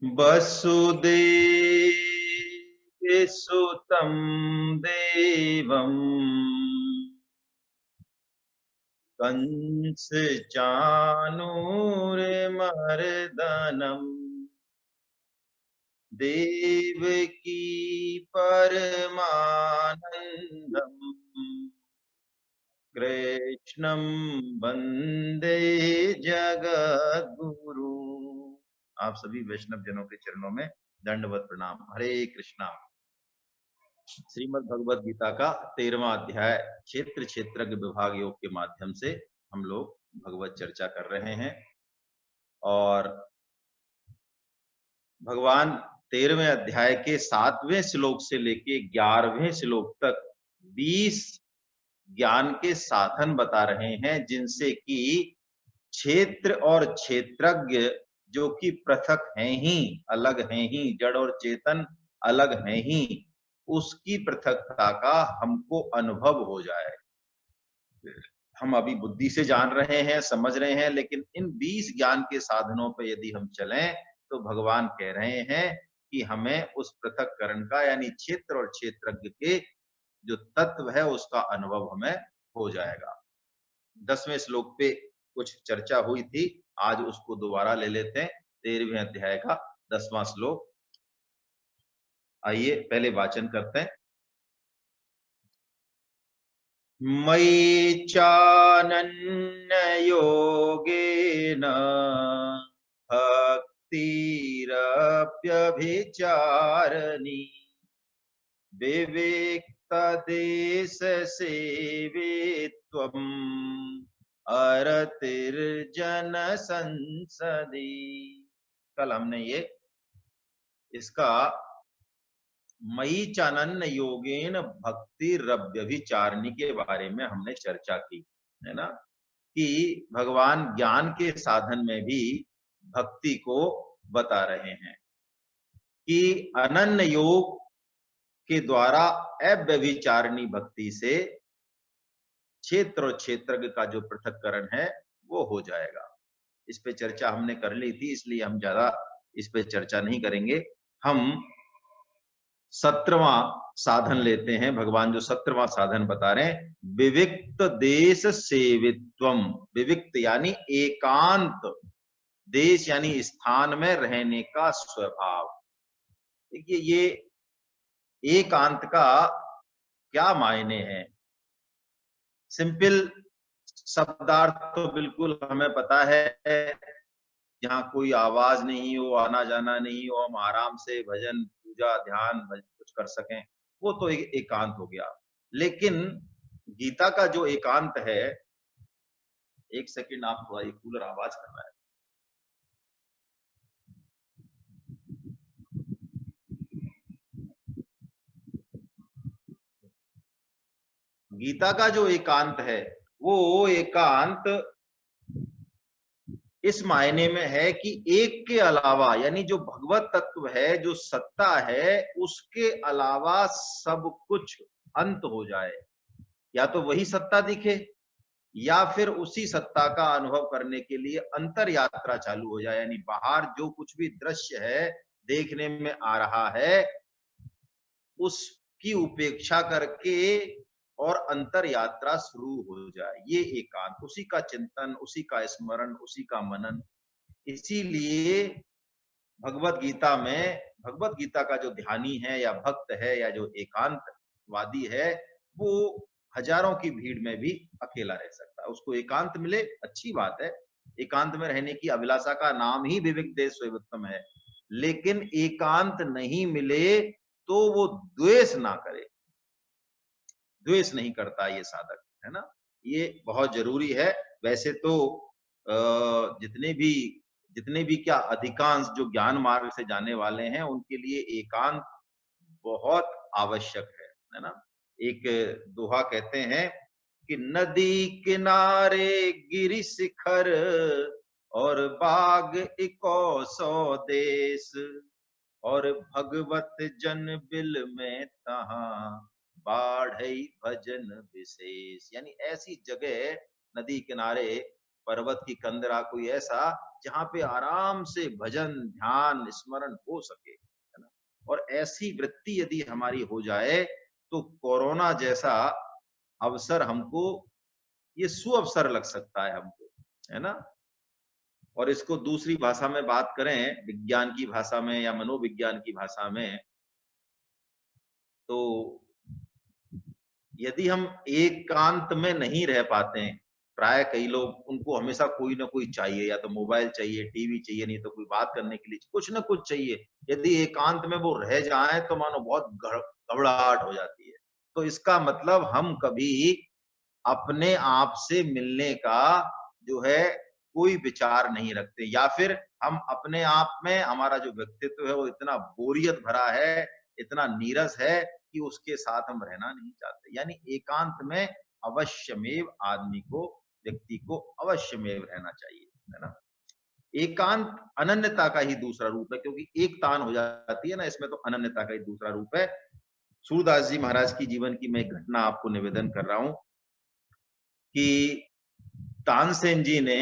वसुदेवसुतं देवम् कंसचाणूरमर्दनम् देवकी परमानन्दम् कृष्णं वंदे जगद्गुरु। आप सभी वैष्णव जनों के चरणों में दंडवत प्रणाम। हरे कृष्णा। श्रीमद् भगवद गीता का 13वां अध्याय क्षेत्र क्षेत्रज्ञ विभाग योग के माध्यम से हम लोग भगवत चर्चा कर रहे हैं और भगवान 13वें अध्याय के 7वें श्लोक से लेके 11वें श्लोक तक 20 ज्ञान के साधन बता रहे हैं, जिनसे कि क्षेत्र और क्षेत्रज्ञ जो कि पृथक हैं ही, अलग हैं ही, जड़ और चेतन अलग हैं ही, उसकी पृथकता का हमको अनुभव हो जाए। हम अभी बुद्धि से जान रहे हैं, समझ रहे हैं, लेकिन इन 20 ज्ञान के साधनों पर यदि हम चलें तो भगवान कह रहे हैं कि हमें उस पृथककरण का यानी क्षेत्र और क्षेत्रज्ञ के जो तत्व है उसका अनुभव हमें हो जाएगा। 10वें श्लोक पे कुछ चर्चा हुई थी, आज उसको दोबारा ले लेते हैं। 13वें अध्याय का 10वां श्लोक। आइए पहले वाचन करते हैं। मयि चानन्ययोगेन भक्तिरप्यभिचारिणी विविक्तदेशसेवित्वम् अरतिर्जन संसदि। कल हमने ये इसका मयि चानन्य योगेन भक्ति रव्यभिचारिणी के बारे में हमने चर्चा की है ना, कि भगवान ज्ञान के साधन में भी भक्ति को बता रहे हैं कि अनन्य योग के द्वारा अव्यभिचारिणी भक्ति से क्षेत्र और क्षेत्रज्ञ का जो पृथक्करण है वो हो जाएगा। इस पे चर्चा हमने कर ली थी, इसलिए हम ज्यादा इस पे चर्चा नहीं करेंगे। हम 17वां साधन लेते हैं। भगवान जो 17वां साधन बता रहे हैं, विविक्त देश सेवित्वम। विविक्त यानी एकांत, देश यानी स्थान में रहने का स्वभाव। देखिए ये एकांत का क्या मायने हैं। सिंपल शब्दार्थ तो बिल्कुल हमें पता है, जहाँ कोई आवाज नहीं हो, आना जाना नहीं हो, हम आराम से भजन पूजा ध्यान कुछ कर सकें, वो तो एकांत हो गया। लेकिन गीता का जो एकांत है, एक सेकंड, आप थोड़ा ये कूलर आवाज कर रहा है। गीता का जो एकांत है वो एकांत इस मायने में है कि एक के अलावा यानी जो भगवत तत्व है, जो सत्ता है, उसके अलावा सब कुछ अंत हो जाए। या तो वही सत्ता दिखे या फिर उसी सत्ता का अनुभव करने के लिए अंतर यात्रा चालू हो जाए, यानी बाहर जो कुछ भी दृश्य है देखने में आ रहा है उसकी उपेक्षा करके और अंतर यात्रा शुरू हो जाए। ये एकांत, उसी का चिंतन, उसी का स्मरण, उसी का मनन। इसीलिए भगवत गीता में, भगवत गीता का जो ध्यानी है या भक्त है या जो एकांतवादी है, वो हजारों की भीड़ में भी अकेला रह सकता है। उसको एकांत मिले, अच्छी बात है, एकांत में रहने की अभिलाषा का नाम ही विविक देश सेवित्वम है। लेकिन एकांत नहीं मिले तो वो द्वेष ना करे, द्वेष नहीं करता ये साधक, है ना। ये बहुत जरूरी है। वैसे तो जितने भी क्या अधिकांश जो ज्ञान मार्ग से जाने वाले हैं उनके लिए एकांत बहुत आवश्यक है ना। एक दोहा कहते हैं कि नदी किनारे गिरि शिखर और बाग इको सौ देश और भगवत जन बिल में तहां बाढ़ई भजन विशेष। यानी ऐसी जगह नदी किनारे पर्वत की कंदरा, कोई ऐसा जहाँ पे आराम से भजन, ध्यान, स्मरण हो सके, है ना? और ऐसी वृत्ति यदि हमारी हो जाए, तो कोरोना जैसा अवसर हमको, ये सुअवसर लग सकता है हमको, है ना? और इसको दूसरी भाषा में बात करें, विज्ञान की भाषा में या मनोविज्ञान की भाषा में, तो यदि हम एकांत में नहीं रह पाते हैं, प्राय कई लोग, उनको हमेशा कोई ना कोई चाहिए, या तो मोबाइल चाहिए, टीवी चाहिए, नहीं तो कोई बात करने के लिए कुछ ना कुछ चाहिए। यदि एकांत में वो रह जाएँ तो मानो बहुत घबराहट हो जाती है। तो इसका मतलब हम कभी अपने आप से मिलने का जो है कोई विचार नहीं रखते, या फिर हम अपने आप में, हमारा जो व्यक्तित्व है वो इतना बोरियत भरा है, इतना नीरस है कि उसके साथ हम रहना नहीं चाहते। यानी एकांत में अवश्यमेव आदमी को, व्यक्ति को अवश्यमेव रहना चाहिए, है ना? एकांत अनन्यता का ही दूसरा रूप है, क्योंकि एक तान हो जाती है ना, इसमें तो अनन्यता का ही दूसरा रूप है। सूरदास जी महाराज की जीवन की मैं एक घटना आपको निवेदन कर रहा हूँ कि तानसेन जी ने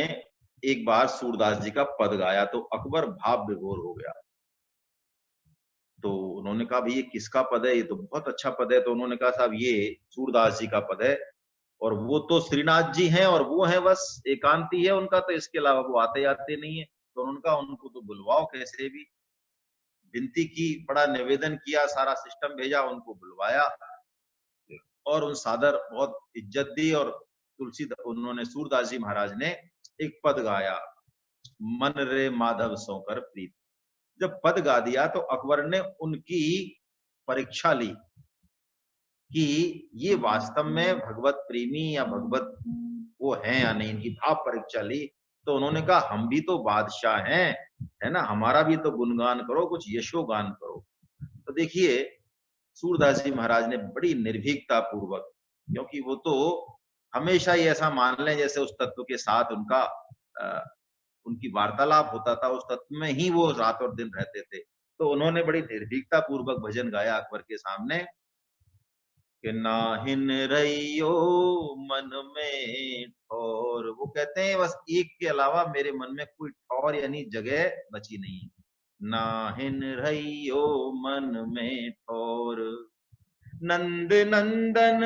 एक बार सूरदास जी का पद गाया, तो अकबर भाव विभोर हो गया। तो उन्होंने कहा, भाई ये किसका पद है? ये तो बहुत अच्छा पद है। तो उन्होंने कहा, साहब ये सूरदास जी का पद है, और वो तो श्रीनाथ जी हैं, और वो है बस एकांती है उनका, तो इसके अलावा वो आते जाते नहीं है। तो उन्होंने कहा, उनको तो बुलवाओ कैसे भी। विनती की, बड़ा निवेदन किया, सारा सिस्टम भेजा, उनको बुलवाया, और उन सादर बहुत इज्जत दी, और उन्होंने सूरदास जी महाराज ने एक पद गाया, मन रे माधव सोकर प्रीत। जब पद गा दिया तो अकबर ने उनकी परीक्षा ली कि ये वास्तव में भगवत प्रेमी या भगवत वो हैं या नहीं, इनकी भाव परीक्षा ली। तो उन्होंने कहा, हम भी तो बादशाह हैं, है ना? हमारा भी तो गुणगान करो, कुछ यशोगान करो। तो देखिए, सूरदास जी महाराज ने बड़ी निर्भीकता पूर्वक, क्योंकि वो तो हमेशा ही ऐसा मान लें जैसे उस तत्व के साथ उनका उनकी वार्तालाप होता था, उस तत्व में ही वो रात और दिन रहते थे। तो उन्होंने बड़ी निर्भीकता पूर्वक भजन गाया अकबर के सामने कि नाहिन रहियो मन में ठौर। वो कहते हैं, बस एक के अलावा मेरे मन में कोई ठौर यानी जगह बची नहीं है। नाहिन रहियो मन में ठौर, नंद नंदन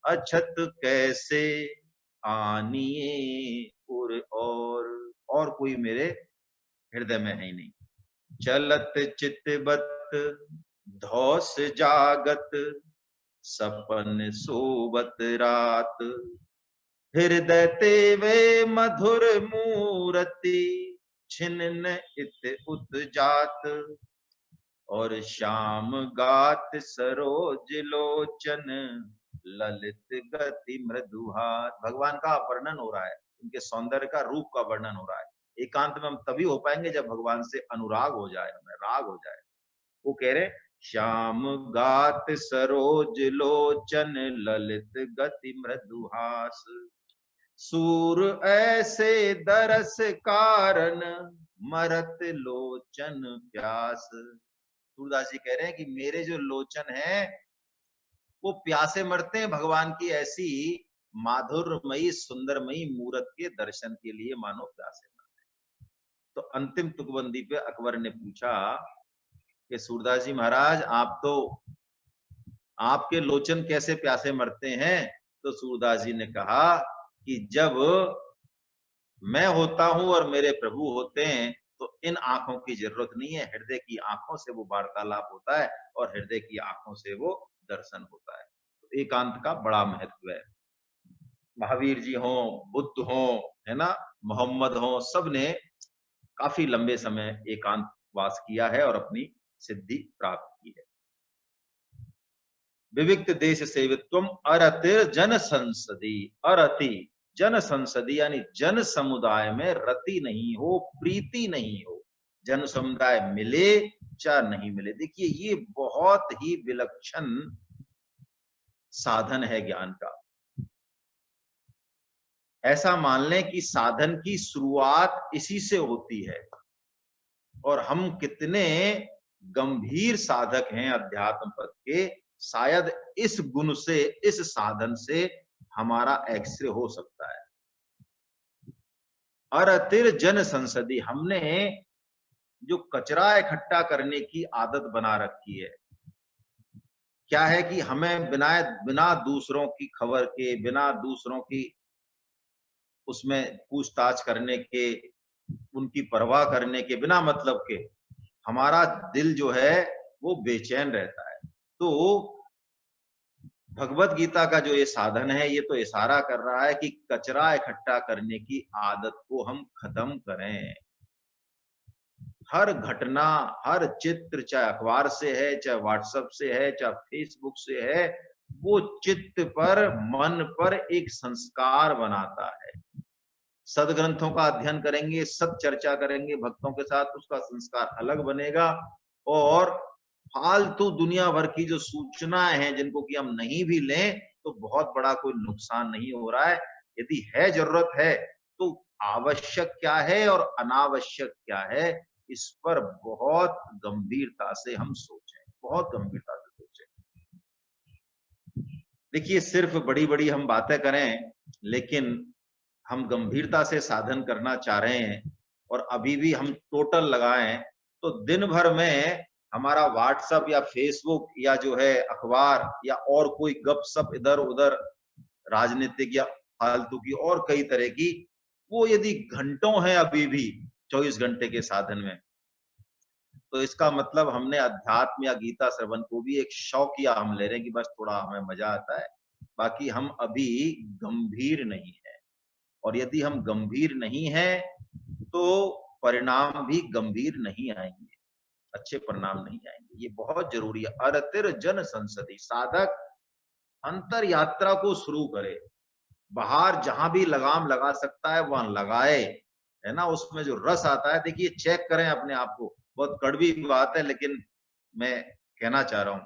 अछत कैसे आनिए उर, और कोई मेरे हृदय में है ही नहीं। चलत चितबत धौस जागत, सपन सोबत रात, हृदय ते वे मधुर मूरति, छिन्न इत उत जात, और श्याम गात सरोज लोचन, ललित गति मृदुहात। भगवान का वर्णन हो रहा है, उनके सौंदर्य का, रूप का वर्णन हो रहा है। एकांत में हम तभी हो पाएंगे जब भगवान से अनुराग हो जाए, हमें राग हो जाए। वो कह रहे, श्याम गात सरोज लोचन, ललित गति मृदुहास, सूर ऐसे दरस कारण, मरत लोचन प्यास। सूरदास जी कह रहे हैं कि मेरे जो लोचन हैं वो प्यासे मरते हैं भगवान की ऐसी माधुर्यमयी सुंदरमयी मूरत के दर्शन के लिए, मानो प्यासे मरते हैं। तो अंतिम तुकबंदी पे अकबर ने पूछा कि सूरदास जी महाराज, आप तो, आपके लोचन कैसे प्यासे मरते हैं? तो सूरदास जी ने कहा कि जब मैं होता हूं और मेरे प्रभु होते हैं, तो इन आंखों की जरूरत नहीं है, हृदय की आंखों से वो वार्तालाप होता है, और हृदय की आंखों से वो दर्शन होता है। तो एकांत का बड़ा महत्व है। महावीर जी हों, बुद्ध हों, है ना, मोहम्मद हों, सब ने काफी लंबे समय एकांत वास किया है और अपनी सिद्धि प्राप्त की है। विविक्त देश सेवित्वम अरतिर जन संसदी, अरति जन संसदी यानी जन समुदाय में रति नहीं हो, प्रीति नहीं हो। जन समुदाय मिले चाहे नहीं मिले, देखिए ये बहुत ही विलक्षण साधन है ज्ञान का। ऐसा मान लें कि साधन की शुरुआत इसी से होती है, और हम कितने गंभीर साधक हैं अध्यात्म पद के, शायद इस गुण से, इस साधन से हमारा एक्सरे हो सकता है। अरतिर जन संसदी, हमने जो कचरा इकट्ठा करने की आदत बना रखी है, क्या है कि हमें बिना बिना दूसरों की खबर के, बिना दूसरों की उसमें पूछताछ करने के, उनकी परवाह करने के, बिना मतलब के हमारा दिल जो है वो बेचैन रहता है। तो भगवत गीता का जो ये साधन है, ये तो इशारा कर रहा है कि कचरा इकट्ठा करने की आदत को हम खत्म करें। हर घटना, हर चित्र, चाहे अखबार से है, चाहे व्हाट्सएप से है, चाहे फेसबुक से है, वो चित्त पर, मन पर एक संस्कार बनाता है। सदग्रंथों का अध्ययन करेंगे, सद चर्चा करेंगे भक्तों के साथ, उसका संस्कार अलग बनेगा। और फालतू दुनिया भर की जो सूचनाएं हैं जिनको कि हम नहीं भी लें तो बहुत बड़ा कोई नुकसान नहीं हो रहा है। यदि है जरूरत है तो आवश्यक क्या है और अनावश्यक क्या है, इस पर बहुत गंभीरता से हम सोचें, बहुत गंभीरता से सोचें। देखिए, सिर्फ बड़ी बड़ी हम बातें करें, लेकिन हम गंभीरता से साधन करना चाह रहे हैं और अभी भी हम टोटल लगाएं तो दिन भर में हमारा व्हाट्सएप या फेसबुक या जो है अखबार या और कोई गपशप इधर उधर, राजनीतिक या फालतू की और कई तरह की, वो यदि घंटों है अभी भी 24 घंटे के साधन में, तो इसका मतलब हमने अध्यात्म या गीता श्रवण को भी एक शौकिया हम ले रहे हैं कि बस थोड़ा हमें मजा आता है, बाकी हम अभी गंभीर नहीं है। और यदि हम गंभीर नहीं हैं तो परिणाम भी गंभीर नहीं आएंगे, अच्छे परिणाम नहीं आएंगे। ये बहुत जरूरी है। अरतिर जन संसदी, साधक अंतर यात्रा को शुरू करे, बाहर जहां भी लगाम लगा सकता है वहां लगाए, है ना। उसमें जो रस आता है, देखिए चेक करें अपने आप को। बहुत कड़वी बात है लेकिन मैं कहना चाह रहा हूं,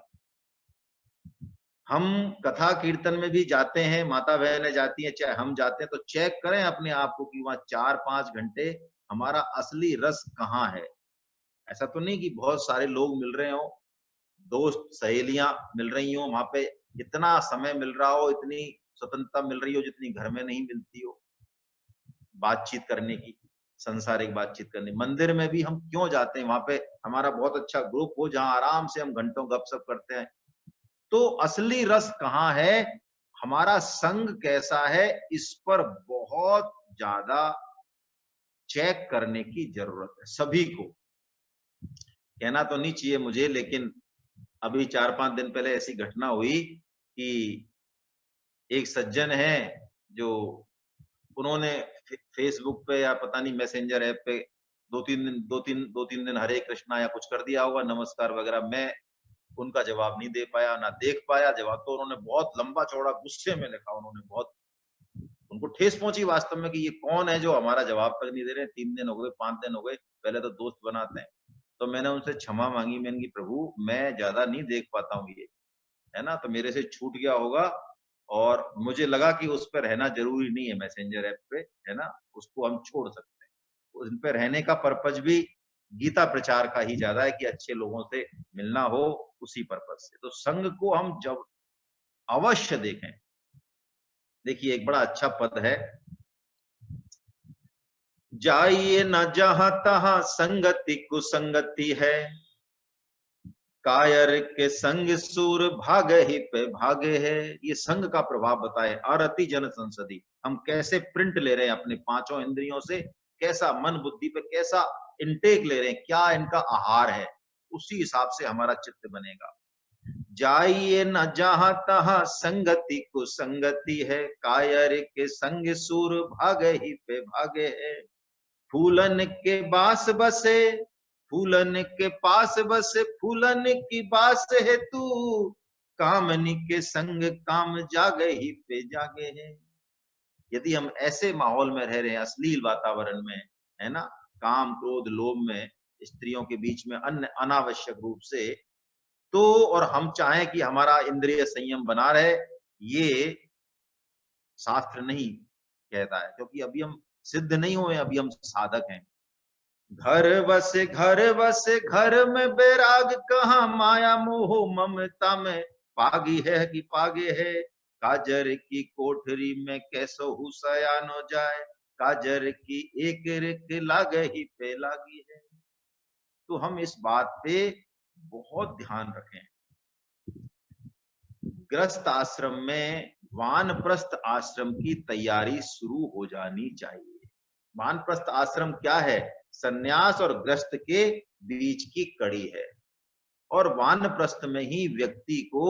हम कथा कीर्तन में भी जाते हैं, माता बहनें जाती हैं, चाहे हम जाते हैं, तो चेक करें अपने आप को कि वहां 4-5 घंटे हमारा असली रस कहाँ है। ऐसा तो नहीं कि बहुत सारे लोग मिल रहे हो, दोस्त सहेलियां मिल रही हो, वहां पे इतना समय मिल रहा हो, इतनी स्वतंत्रता मिल रही हो जितनी घर में नहीं मिलती हो बातचीत करने की, संसारिक बातचीत करने। मंदिर में भी हम क्यों जाते हैं, वहां पे हमारा बहुत अच्छा ग्रुप हो जहां आराम से हम घंटों गपशप करते हैं। तो असली रस कहाँ है, हमारा संग कैसा है, इस पर बहुत ज्यादा चेक करने की जरूरत है सभी को। कहना तो नहीं चाहिए मुझे, लेकिन अभी 4-5 दिन पहले ऐसी घटना हुई कि एक सज्जन है जो, उन्होंने फेसबुक पे या पता नहीं मैसेंजर ऐप पे 2-3 दिन हरे कृष्णा या कुछ कर दिया होगा, नमस्कार वगैरह। मैं उनका जवाब नहीं दे पाया, ना देख पाया। जवाब तो उन्होंने बहुत लंबा चौड़ा गुस्से में लिखा, उन्होंने बहुत, उनको ठेस पहुंची वास्तव में कि ये कौन है जो हमारा जवाब तक नहीं दे रहे। 3 दिन हो गए, 5 दिन हो गए, पहले तो दोस्त बनाते हैं। तो मैंने उनसे क्षमा मांगी, मैंने कि प्रभु मैं ज्यादा नहीं देख पाता हूँ ये, है ना, तो मेरे से छूट गया होगा। और मुझे लगा कि उस पर रहना जरूरी नहीं है मैसेंजर ऐप पे, है ना, उसको हम छोड़ सकते हैं। उन पे रहने का पर्पज भी गीता प्रचार का ही ज्यादा है कि अच्छे लोगों से मिलना हो, उसी पर्पज से। तो संघ को हम जब अवश्य देखें। देखिए एक बड़ा अच्छा पद है, जाइए न जहां तहां संगति कुसंगति है, कायर के संग सूर भागे ही पे भागे है। ये संग का प्रभाव बताए। अरति जन संसदी, हम कैसे प्रिंट ले रहे हैं अपने पांचों इंद्रियों से, कैसा मन बुद्धि पे कैसा इनटेक ले रहे हैं, क्या इनका आहार है, उसी हिसाब से हमारा चित्त बनेगा। जाइए न जहां तहां संगति कुसंगति है, कायर के संग सूर भागे ही पे भागे है। फूलन के बास बसे, फूलन के पास बसे, फूलन की बास है तू, कामनी के संग काम जागे ही पे जागे है। यदि हम ऐसे माहौल में रह रहे हैं, अश्लील वातावरण में, है ना, काम क्रोध लोभ में, स्त्रियों के बीच में अन्य अनावश्यक रूप से, तो और हम चाहें कि हमारा इंद्रिय संयम बना रहे, ये शास्त्र नहीं कहता है, क्योंकि अभी हम सिद्ध नहीं हुए, अभी हम साधक हैं। घर बसे घर बसे घर में बैराग कहाँ, माया मोह ममता में पागी है कि पागे है। काजर की कोठरी में कैसो हु सयानो जाए, काजर की एक रिक लाग ही पे लागी है। तो हम इस बात पे बहुत ध्यान रखें। ग्रस्त आश्रम में वानप्रस्थ आश्रम की तैयारी शुरू हो जानी चाहिए। वानप्रस्थ आश्रम क्या है? सन्यास और ग्रस्त के बीच की कड़ी है। और वानप्रस्थ में ही व्यक्ति को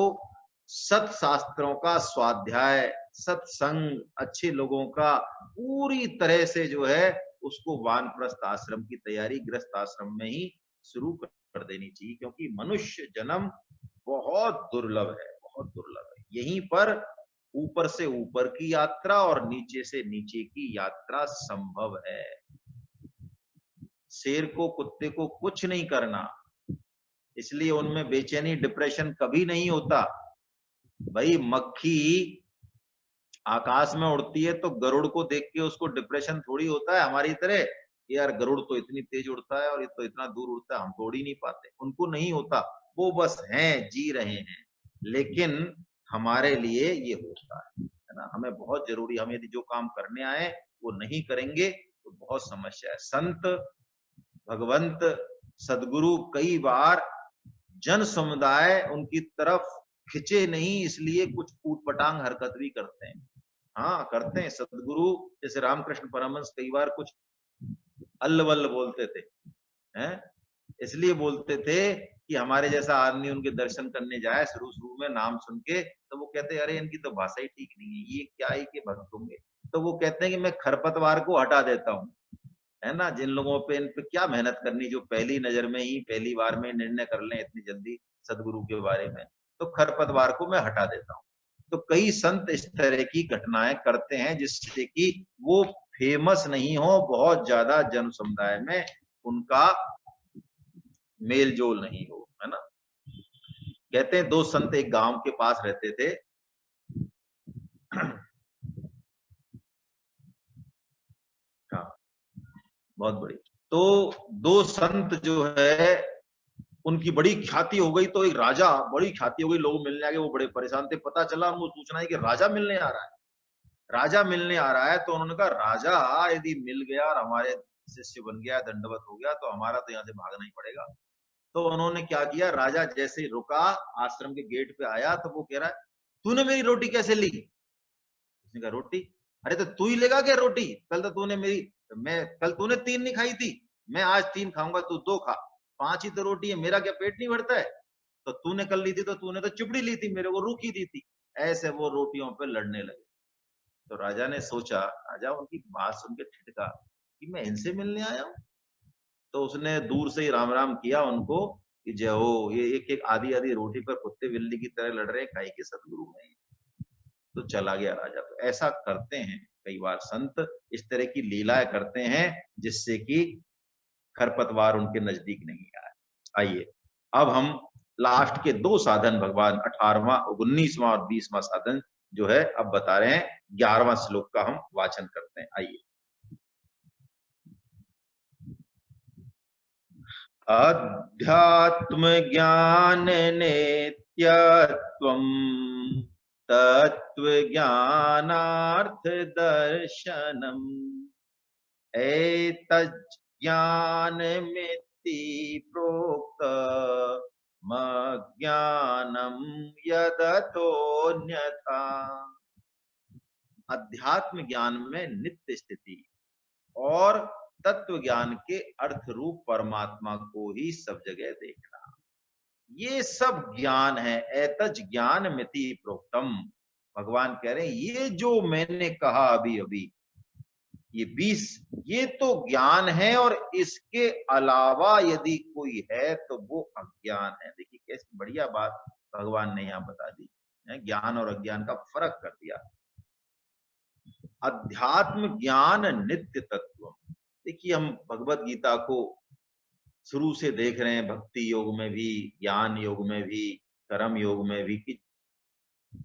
सत्शास्त्रों का स्वाध्याय, सत्संग, अच्छे लोगों का पूरी तरह से जो है उसको वानप्रस्थ आश्रम की तैयारी ग्रस्त आश्रम में ही शुरू कर देनी चाहिए, क्योंकि मनुष्य जन्म बहुत दुर्लभ है, बहुत दुर्लभ है। यहीं पर ऊपर से ऊपर की यात्रा और नीचे से नीचे की यात्रा संभव है। शेर को, कुत्ते को कुछ नहीं करना, इसलिए उनमें बेचैनी, डिप्रेशन कभी नहीं होता। भाई मक्खी आकाश में उड़ती है तो गरुड़ को देख के उसको डिप्रेशन थोड़ी होता है हमारी तरह, यार गरुड़ तो इतनी तेज उड़ता है और ये तो इतना दूर उड़ता है, हम तो उड़ ही नहीं पाते। उनको नहीं होता, वो बस हैं, जी रहे हैं। लेकिन हमारे लिए ये होता है ना। हमें बहुत जरूरी, हम यदि जो काम करने आए वो नहीं करेंगे तो बहुत समस्या है। संत, भगवंत, सदगुरु कई बार जन समुदाय उनकी तरफ खिंचे नहीं, इसलिए कुछ ऊटपटांग हरकत भी करते हैं। हाँ करते हैं। सदगुरु जैसे रामकृष्ण परमहंस कई बार कुछ अल्ल बोलते थे, हैं? इसलिए बोलते थे कि हमारे जैसा आदमी उनके दर्शन करने जाए शुरू शुरू में नाम सुन के, तो वो कहते हैं अरे इनकी तो भाषा ही ठीक नहीं है, ये क्या ही के भक्त होंगे। तो वो कहते हैं कि मैं खरपतवार को हटा देता हूँ, है ना। जिन लोगों पे, इन पे क्या मेहनत करनी जो पहली नजर में ही पहली बार में निर्णय कर लें इतनी जल्दी सदगुरु के बारे में, तो खरपतवार को मैं हटा देता हूँ। तो कई संत इस तरह की घटनाएं करते हैं जिससे कि वो फेमस नहीं हो, बहुत ज्यादा जन समुदाय में उनका मेल जोल नहीं हो, है ना। कहते हैं दो संत एक गांव के पास रहते थे। हाँ, बहुत बड़ी। तो दो संत जो है उनकी बड़ी ख्याति हो गई, तो एक राजा, बड़ी ख्याति हो गई, लोग मिलने आ गए, वो बड़े परेशान थे। पता चला उनको सूचना है कि राजा मिलने आ रहा है, राजा मिलने आ रहा है। तो उन्होंने कहा राजा यदि मिल गया और हमारे शिष्य बन गया, दंडवत हो गया, तो हमारा तो यहाँ से भागना ही पड़ेगा। तो उन्होंने क्या किया, राजा जैसे रुका, आश्रम के गेट पे आया, तो वो कह रहा है तूने मेरी रोटी कैसे ली? उसने कहा रोटी? अरे तो तू ही लेगा क्या रोटी? कल तो तूने मेरी, कल तूने 3 नहीं खाई थी, मैं आज 3 खाऊंगा, तू 2 खा। 5 ही तो रोटी है, मेरा क्या पेट नहीं भरता है? तो तूने कल ली थी तो तूने तो चिपड़ी ली थी, मेरे को रूखी दी थी। ऐसे वो रोटियों पे लड़ने लगे। तो राजा ने सोचा, राजा उनकी बात सुन के ठिठका कि मैं इनसे मिलने आया हूँ। तो उसने दूर से ही राम राम किया उनको कि जय हो, ये एक एक आधी आधी रोटी पर कुत्ते बिल्ली की तरह लड़ रहे हैं, काहे के सदगुरु में। तो चला गया राजा। तो ऐसा करते हैं कई बार संत, इस तरह की लीलाएं करते हैं जिससे कि खरपतवार उनके नजदीक नहीं आए। आइए अब हम लास्ट के 2 साधन भगवान 18वां, 19वां और 20वां साधन जो है अब बता रहे हैं। 11वां श्लोक का हम वाचन करते हैं। आइए। अध्यात्म ज्ञान नित्यत्वम् तत्व ज्ञानार्थ दर्शनम् एतज्ज्ञानमिति प्रोक्त मज्ञानम यदतोऽन्यथा। अध्यात्म ज्ञान में नित्य स्थिति और तत्व ज्ञान के अर्थ रूप परमात्मा को ही सब जगह देखना, ये सब ज्ञान है। एतज ज्ञान मिति प्रोक्तम, भगवान कह रहे हैं ये जो मैंने कहा अभी अभी, ये 20, ये तो ज्ञान है, और इसके अलावा यदि कोई है तो वो अज्ञान है। देखिए कैसी बढ़िया बात भगवान ने यहाँ बता दी, ज्ञान और अज्ञान का फर्क कर दिया। अध्यात्म ज्ञान नित्य तत्व। देखिए हम भगवत गीता को शुरू से देख रहे हैं, भक्ति योग में भी, ज्ञान योग में भी, कर्म योग में भी, कि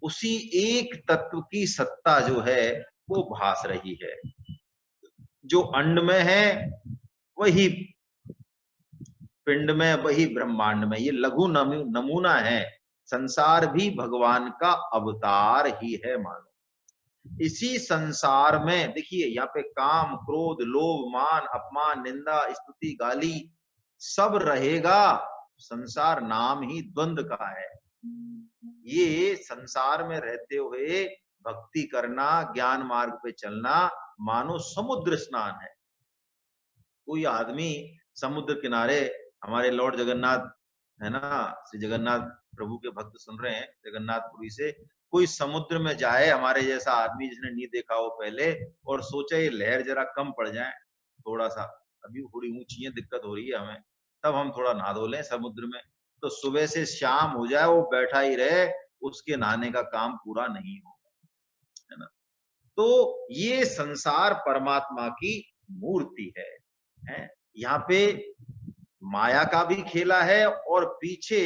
उसी एक तत्व की सत्ता जो है वो भास रही है। जो अंड में है वही पिंड में, वही ब्रह्मांड में। ये लघु नमूना है, संसार भी भगवान का अवतार ही है मानो। इसी संसार में देखिए यहाँ पे काम, क्रोध, लोभ, मान, अपमान, निंदा, स्तुति, गाली सब रहेगा। संसार नाम ही द्वंद का है। ये संसार में रहते हुए भक्ति करना, ज्ञान मार्ग पे चलना मानो समुद्र स्नान है। कोई आदमी समुद्र किनारे, हमारे लॉर्ड जगन्नाथ है ना, श्री जगन्नाथ प्रभु के भक्त सुन रहे हैं जगन्नाथपुरी से, कोई समुद्र में जाए, हमारे जैसा आदमी जिसने नहीं देखा हो पहले, और सोचे ये लहर जरा कम पड़ जाए, थोड़ा सा अभी थोड़ी ऊंची है, दिक्कत हो रही है हमें, तब हम थोड़ा नहा धो लें समुद्र में, तो सुबह से शाम हो जाए वो बैठा ही रहे, उसके नहाने का काम पूरा नहीं हो, है ना। तो ये संसार परमात्मा की मूर्ति है। यहाँ पे माया का भी खेला है और पीछे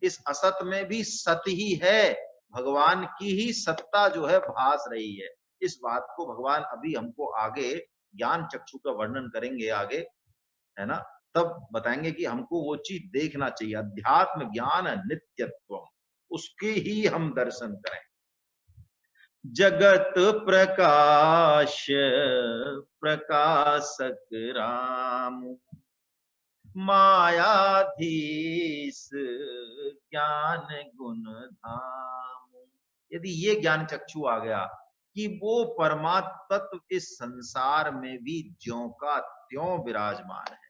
इस असत में भी सत ही है, भगवान की ही सत्ता जो है भास रही है। इस बात को भगवान अभी हमको आगे ज्ञान चक्षु का वर्णन करेंगे आगे, है ना, तब बताएंगे कि हमको वो चीज देखना चाहिए, अध्यात्म ज्ञान नित्यत्व, उसके ही हम दर्शन करें। जगत प्रकाश प्रकाशक राम, मायाधीश ज्ञान गुण धाम। यदि ये ज्ञान चक्षु आ गया कि वो परमात्म तत्व इस संसार में भी ज्यों का त्यों विराजमान है,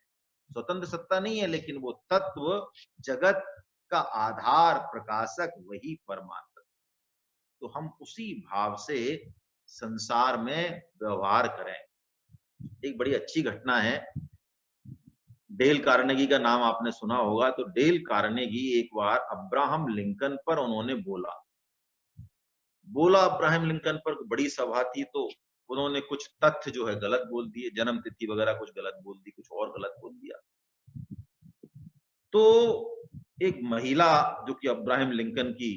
स्वतंत्र सत्ता नहीं है, लेकिन वो तत्व जगत का आधार प्रकाशक वही परमात्मा, तो हम उसी भाव से संसार में व्यवहार करें। एक बड़ी अच्छी घटना है, डेल कार्नेगी का नाम आपने सुना होगा। तो डेल कार्नेगी एक बार अब्राहम लिंकन पर उन्होंने बोला अब्राहम लिंकन पर बड़ी सभा थी, तो उन्होंने कुछ तथ्य जो है गलत बोल दिए, जन्म तिथि वगैरह कुछ गलत बोल दी, कुछ और गलत बोल दिया। तो एक महिला जो कि अब्राहम लिंकन की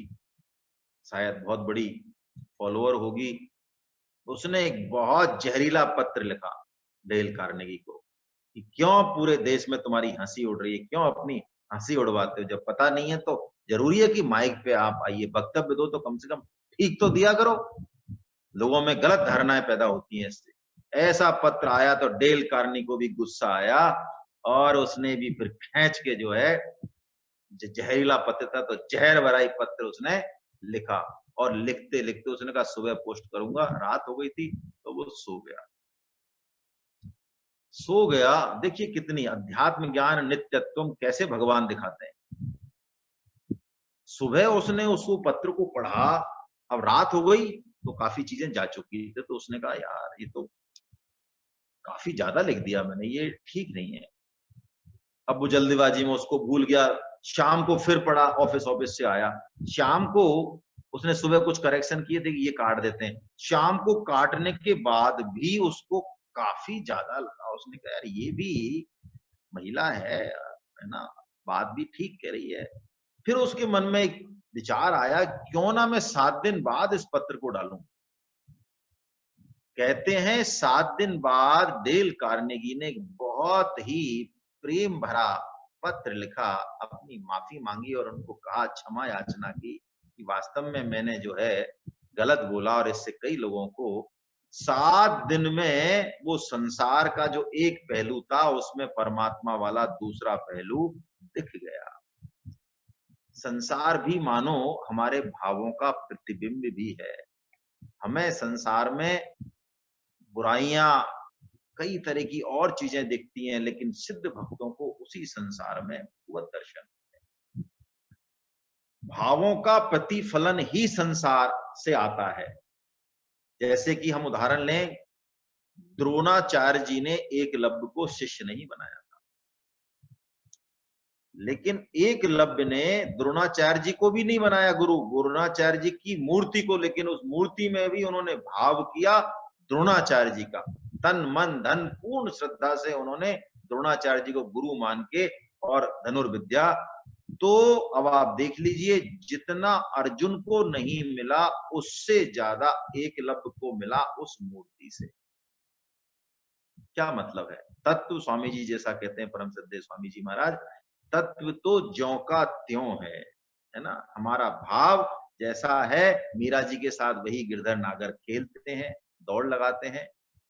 शायद बहुत बड़ी फॉलोअर होगी, उसने एक बहुत जहरीला पत्र लिखा डेल कार्नेगी को कि क्यों पूरे देश में तुम्हारी हंसी उड़ रही है, क्यों अपनी हंसी उड़वाते हो, जब पता नहीं है तो जरूरी है कि माइक पे आप आइए, वक्तव्य दो तो कम से कम ठीक तो दिया करो, लोगों में गलत धारणाएं पैदा होती हैं इससे। ऐसा पत्र आया तो डेल कार्नी को भी गुस्सा आया और उसने भी फिर खींच के जो है, जहरीला पत्र था तो जहर भरा पत्र उसने लिखा, और लिखते लिखते उसने कहा सुबह पोस्ट करूंगा, रात हो गई थी तो वो सो गया। देखिए कितनी अध्यात्म ज्ञान नित्यत्व कैसे भगवान दिखाते हैं। सुबह उसने उसको पत्र को पढ़ा, अब रात हो गई तो काफी चीजें जा चुकी थी, तो उसने कहा यार ये तो काफी ज्यादा लिख दिया मैंने, ये ठीक नहीं है। अब वो जल्दीबाजी में उसको भूल गया, शाम को फिर पढ़ा, ऑफिस से आया, शाम को उसने सुबह कुछ करेक्शन किए थे कि ये काट देते हैं, शाम को काटने के बाद भी उसको काफी ज्यादा लगा। उसने कहा यार ये भी महिला है ना, बात भी ठीक कह रही है। फिर उसके मन में एक विचार आया, क्यों ना मैं 7 दिन बाद इस पत्र को डालूं। कहते हैं 7 दिन बाद डेल कार्नेगी ने एक बहुत ही प्रेम भरा पत्र लिखा, अपनी माफी मांगी और उनको कहा, क्षमा याचना की कि वास्तव में मैंने जो है गलत बोला और इससे कई लोगों को 7 दिन में वो संसार का जो एक पहलू था उसमें परमात्मा वाला दूसरा पहलू दिख गया। संसार भी मानो हमारे भावों का प्रतिबिंब भी है। हमें संसार में बुराइयां, कई तरह की और चीजें दिखती हैं, लेकिन सिद्ध भक्तों को उसी संसार में भगवत दर्शन, भावों का प्रतिफलन ही संसार से आता है। जैसे कि हम उदाहरण लें, द्रोणाचार्य जी ने एकलव्य को शिष्य नहीं बनाया था, लेकिन एकलव्य ने द्रोणाचार्य जी को भी नहीं बनाया गुरु, द्रोणाचार्य जी की मूर्ति को, लेकिन उस मूर्ति में भी उन्होंने भाव किया द्रोणाचार्य जी का, तन मन धन पूर्ण श्रद्धा से उन्होंने द्रोणाचार्य जी को गुरु मान के और धनुर्विद्या। तो अब आप देख लीजिए, जितना अर्जुन को नहीं मिला उससे ज्यादा एकलव्य को मिला उस मूर्ति से। क्या मतलब है? तत्व स्वामी जी जैसा कहते हैं परम श्रद्धेय स्वामी जी महाराज, तत्व तो ज्यों का त्यों है ना। हमारा भाव जैसा है मीरा जी के साथ वही गिरधर नागर खेलते हैं, दौड़ लगाते हैं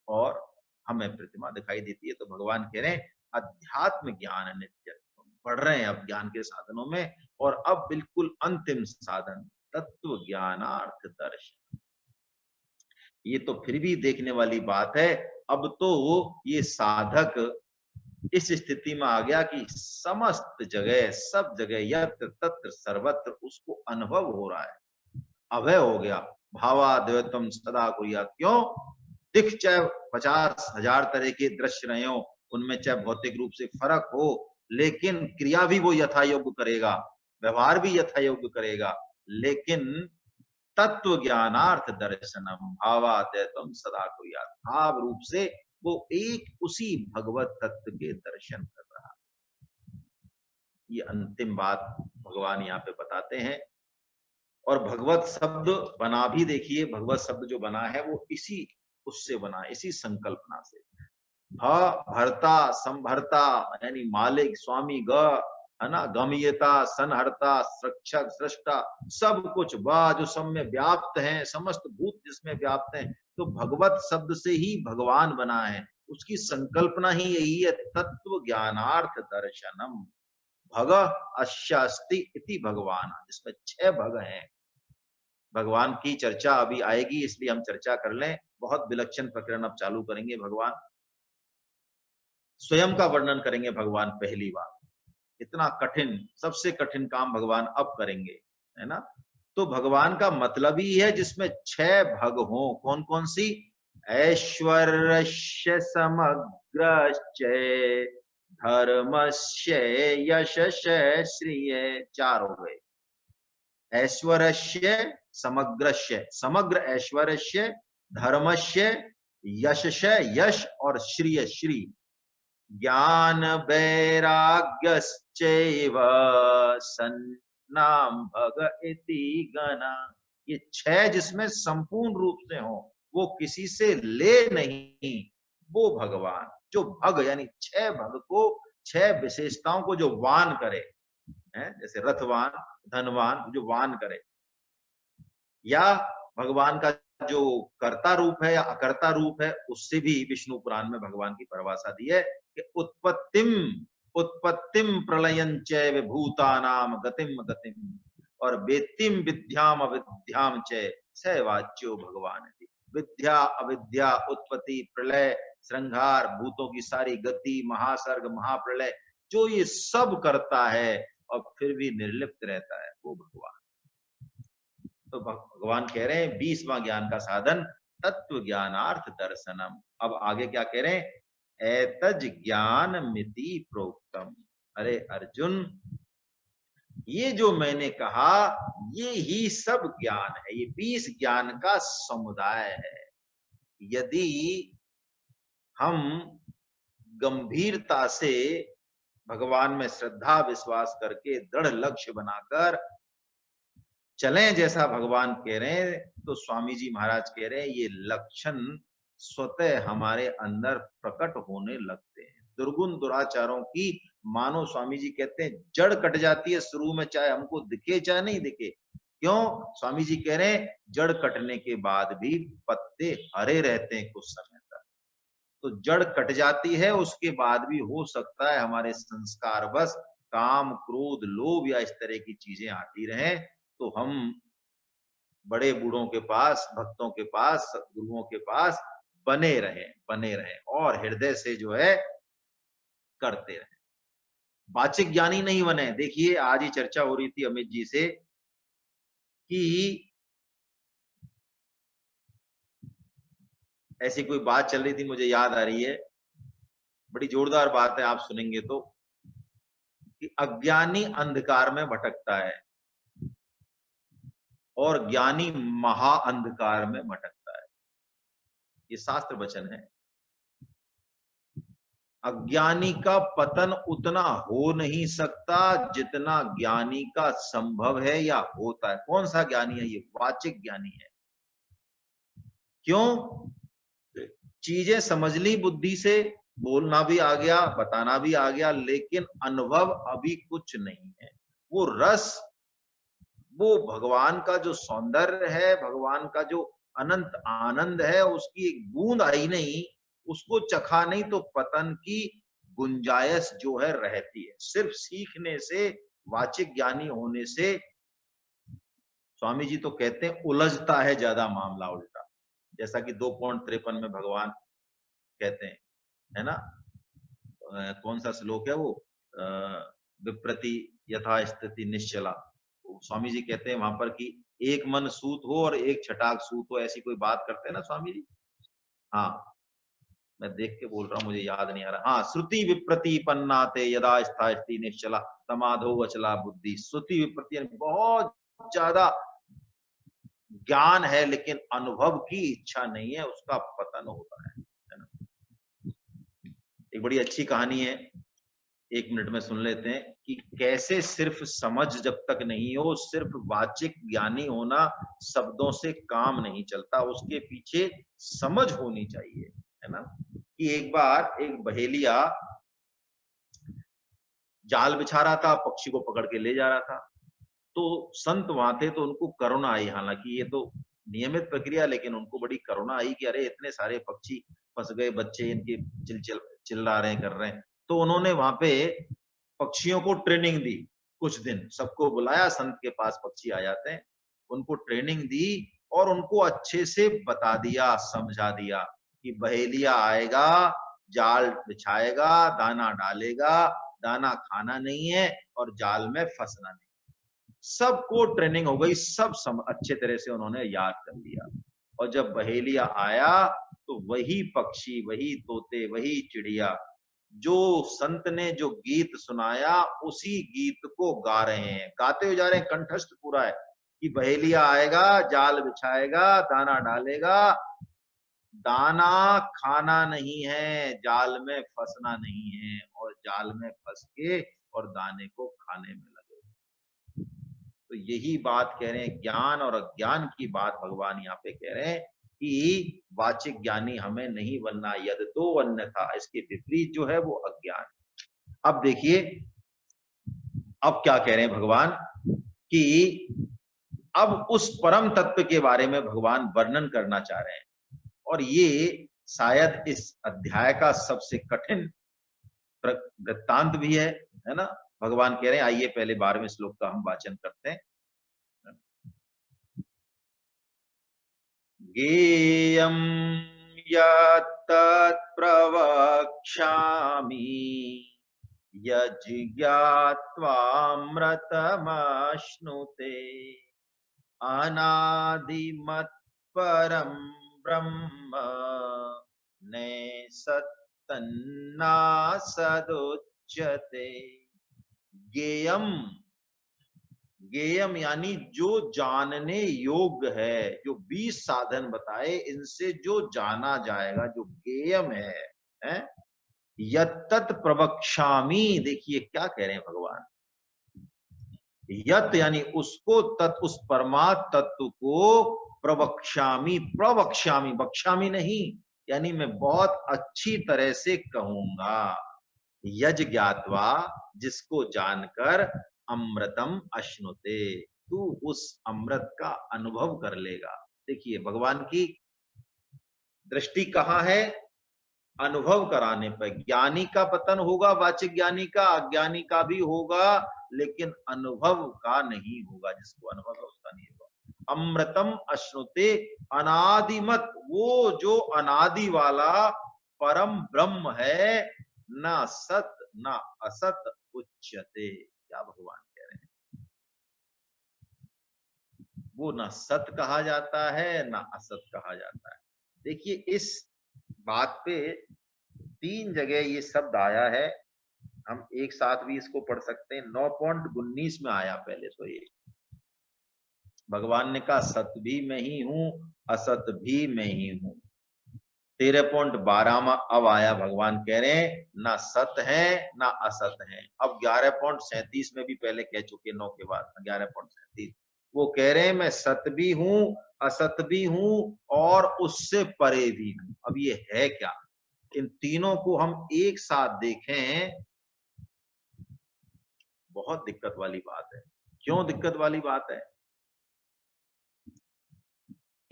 और हमें प्रतिमा दिखाई देती है। तो भगवान कह रहे हैं अध्यात्म ज्ञान नित्य, बढ़ रहे हैं अब ज्ञान के साधनों में, और अब बिल्कुल अंतिम साधन तत्व ज्ञानार्थ दर्शन। ये तो फिर भी देखने वाली बात है। अब तो ये साधक इस स्थिति में आ गया कि समस्त जगह, सब जगह, यत्र तत्र सर्वत्र उसको अनुभव हो रहा है, अभय हो गया। भावाद्वैतम सदा कुर्यात्, क्यों? दिख चाहे 50,000 तरह के दृश्य रहे हो, उनमें चाहे भौतिक रूप से फर्क हो, लेकिन क्रिया भी वो यथा योग्य करेगा, व्यवहार भी यथा योग्य करेगा। लेकिन तत्व ज्ञानार्थ दर्शनम भावाद्वैतम सदा कुर्यात्, भाव रूप से वो एक उसी भगवत तत्व के दर्शन कर रहा है। ये अंतिम बात भगवान यहाँ पे बताते हैं। और भगवत शब्द बना भी देखिए, भगवत शब्द जो बना है वो इसी उससे बना, इसी संकल्पना से। भरता, संभरता यानी मालिक, स्वामी, है ना, गमयता, सनहरता, रक्षक, सृष्टा, सब कुछ वह जो सब में व्याप्त है, समस्त भूत जिसमें व्याप्त है। तो भगवत शब्द से ही भगवान बना है, उसकी संकल्पना ही यही है, तत्व ज्ञानार्थ दर्शनम भग अश्यास्ति इति भगवान, जिसमें 6 भग हैं। भगवान की चर्चा अभी आएगी, इसलिए हम चर्चा कर लें। बहुत विलक्षण प्रकरण अब चालू करेंगे। भगवान स्वयं का वर्णन करेंगे भगवान पहली बार। इतना कठिन, सबसे कठिन काम भगवान अब करेंगे, है ना। तो भगवान का मतलब ही है जिसमें 6 भग हो। कौन कौन सी? ऐश्वर्यस्य समग्रस्य धर्मस्य यशस्य श्रिय, 4 हो गए। ऐश्वर्यस्य समग्रस्य, समग्र ऐश्वर्यस्य, धर्मस्य, यशस्य, यश और श्रिय, श्री। ज्ञान वैराग्यश्चैव सन्नाम भग इति गणा। ये 6 जिसमें संपूर्ण रूप से हो, वो किसी से ले नहीं, वो भगवान। जो भग यानी 6 भग को, 6 विशेषताओं को जो वान करे, है जैसे रथवान, धनवान, जो वान करे। या भगवान का जो कर्ता रूप है या अकर्ता रूप है, उससे भी विष्णु पुराण में भगवान की परिभाषा दी है कि उत्पत्तिम प्रलयं चैव भूतानाम गतिम गतिम और वेत्तिम विद्याम अविद्याम च स वाच्यो भगवान। विद्या, अविद्या, उत्पत्ति, प्रलय, श्रृंगार, भूतों की सारी गति, महासर्ग, महाप्रलय, जो ये सब करता है और फिर भी निर्लिप्त रहता है, वो भगवान। तो भगवान कह रहे हैं 20वां ज्ञान का साधन तत्व ज्ञानार्थ दर्शनम। अब आगे क्या कह रहे हैं? एतज ज्ञान मिति प्रोक्तम। अरे अर्जुन, ये जो मैंने कहा, ये ही सब ज्ञान है, ये 20 ज्ञान का समुदाय है। यदि हम गंभीरता से भगवान में श्रद्धा विश्वास करके दृढ़ लक्ष्य बनाकर चलें जैसा भगवान कह रहे हैं, तो स्वामी जी महाराज कह रहे हैं ये लक्षण स्वतः हमारे अंदर प्रकट होने लगते हैं। दुर्गुण दुराचारों की मानो स्वामी जी कहते हैं जड़ कट जाती है शुरू में, चाहे हमको दिखे चाहे नहीं दिखे। क्यों? स्वामी जी कह रहे हैं जड़ कटने के बाद भी पत्ते हरे रहते हैं कुछ समय तक। तो जड़ कट जाती है, उसके बाद भी हो सकता है हमारे संस्कार बस काम, क्रोध, लोभ या इस तरह की चीजें आती रहें, तो हम बड़े बूढ़ों के पास, भक्तों के पास, गुरुओं के पास बने रहें और हृदय से जो है करते रहें, वाचिक ज्ञानी नहीं बने। देखिए आज ही चर्चा हो रही थी अमित जी से कि ऐसी कोई बात चल रही थी, मुझे याद आ रही है, बड़ी जोरदार बात है, आप सुनेंगे तो, कि अज्ञानी अंधकार में भटकता है और ज्ञानी महा अंधकार में भटकता है। ये शास्त्र वचन है। अज्ञानी का पतन उतना हो नहीं सकता जितना ज्ञानी का संभव है या होता है। कौन सा ज्ञानी है? ये वाचिक ज्ञानी है। क्यों? चीजें समझ ली बुद्धि से, बोलना भी आ गया, बताना भी आ गया, लेकिन अनुभव अभी कुछ नहीं है। वो रस, वो भगवान का जो सौंदर्य है, भगवान का जो अनंत आनंद है, उसकी एक बूंद आई नहीं, उसको चखा नहीं तो पतन की गुंजाइश जो है रहती है। सिर्फ सीखने से, वाचिक ज्ञानी होने से, स्वामी जी तो कहते हैं उलझता है ज्यादा मामला उल्टा। जैसा कि 2.53 में भगवान कहते हैं, है ना? कौन सा श्लोक है वो? विप्रति यथा स्थिति निश्चला। स्वामी जी कहते हैं वहां पर कि एक मन सूत हो और एक छटाक सूत हो, ऐसी कोई बात करते हैं ना स्वामी जी। हाँ, मैं देख के बोल रहा हूँ, मुझे याद नहीं आ रहा। हाँ, श्रुति विप्रति पन्नाते यदा स्थास्ति निश्चला समाधो वचला बुद्धि। श्रुति विप्रति यानी बहुत ज्यादा ज्ञान है लेकिन अनुभव की इच्छा नहीं है, उसका पतन होता है ना? एक बड़ी अच्छी कहानी है, 1 मिनट में सुन लेते हैं कि कैसे सिर्फ समझ जब तक नहीं हो, सिर्फ वाचिक ज्ञानी होना, शब्दों से काम नहीं चलता, उसके पीछे समझ होनी चाहिए, है ना? कि एक बार एक बहेलिया जाल बिछा रहा था, पक्षी को पकड़ के ले जा रहा था। तो संत वहां थे तो उनको करुणा आई, हालांकि ये तो नियमित प्रक्रिया, लेकिन उनको बड़ी करुणा आई कि अरे इतने सारे पक्षी फंस गए, बच्चे इनके चिल्ला रहे हैं, कर रहे हैं। तो उन्होंने वहां पे पक्षियों को ट्रेनिंग दी। कुछ दिन सबको बुलाया, संत के पास पक्षी आ जाते हैं, उनको ट्रेनिंग दी और उनको अच्छे से बता दिया, समझा दिया कि बहेलिया आएगा, जाल बिछाएगा, दाना डालेगा, दाना खाना नहीं है और जाल में फंसना नहीं। सबको ट्रेनिंग हो गई, सब अच्छे तरह से उन्होंने याद कर लिया। और जब बहेलिया आया तो वही पक्षी, वही तोते, वही चिड़िया, जो संत ने जो गीत सुनाया उसी गीत को गा रहे हैं, गाते हुए जा रहे हैं, कंठस्थ पूरा है कि बहेलिया आएगा, जाल बिछाएगा, दाना डालेगा, दाना खाना नहीं है, जाल में फंसना नहीं है, और जाल में फंस के और दाने को खाने में लगे। तो यही बात कह रहे हैं, ज्ञान और अज्ञान की बात भगवान यहाँ पे कह रहे हैं कि वाचिक ज्ञानी हमें नहीं बनना, यद तो अन्यथा, इसके विपरीत जो है वो अज्ञान। अब देखिए, अब क्या कह रहे हैं भगवान कि अब उस परम तत्व के बारे में भगवान वर्णन करना चाह रहे हैं, और ये शायद इस अध्याय का सबसे कठिन वृत्तांत भी है ना? भगवान कह रहे हैं, आइए पहले 12वें श्लोक का हम वाचन करते हैं। ज्ञेयं यत्तत् प्रवक्ष्यामि यज्ज्ञात्वामृतमश्नुते अनादिमत्परं ब्रह्म नैषत्तन्नासदुच्यते। ज्ञेयम, ज्ञेयम यानी जो जानने योग्य है, जो 20 साधन बताए इनसे जो जाना जाएगा, जो ज्ञेयम है? यत्तत् प्रवक्ष्यामि, देखिए क्या कह रहे हैं भगवान, यत यानी उसको, तत् उस परमात्म तत्व को, प्रवक्ष्यामि, प्रवक्ष्यामि, बक्ष्यामि नहीं, यानी मैं बहुत अच्छी तरह से कहूंगा। यज ज्ञात्वा, जिसको जानकर, अमृतम अश्नुते, तू उस अमृत का अनुभव कर लेगा। देखिए भगवान की दृष्टि कहाँ है? अनुभव कराने पर। ज्ञानी का पतन होगा, वाचिक ज्ञानी का, अज्ञानी का भी होगा, लेकिन अनुभव का नहीं होगा। जिसको अनुभव है उसका नहीं होगा। अमृतम अश्नुते, अनादिमत, वो जो अनादि वाला परम ब्रह्म है, ना सत ना असत उच्यते। क्या भगवान कह रहे हैं? वो ना सत कहा जाता है ना असत कहा जाता है। देखिए इस बात पे 3 जगह ये शब्द आया है, हम एक साथ भी इसको पढ़ सकते हैं। 9.19 में आया पहले तो ये, भगवान ने कहा सत भी मैं ही हूं, असत भी मैं ही हूं। 13.12 में अब आया, भगवान कह रहे हैं ना सत है ना असत है। अब 11.37 में भी पहले कह चुके, 9 के बाद 11.37, वो कह रहे हैं मैं सत भी हूं, असत भी हूं और उससे परे भी हूं। अब ये है क्या? इन तीनों को हम एक साथ देखें, बहुत दिक्कत वाली बात है। क्यों दिक्कत वाली बात है?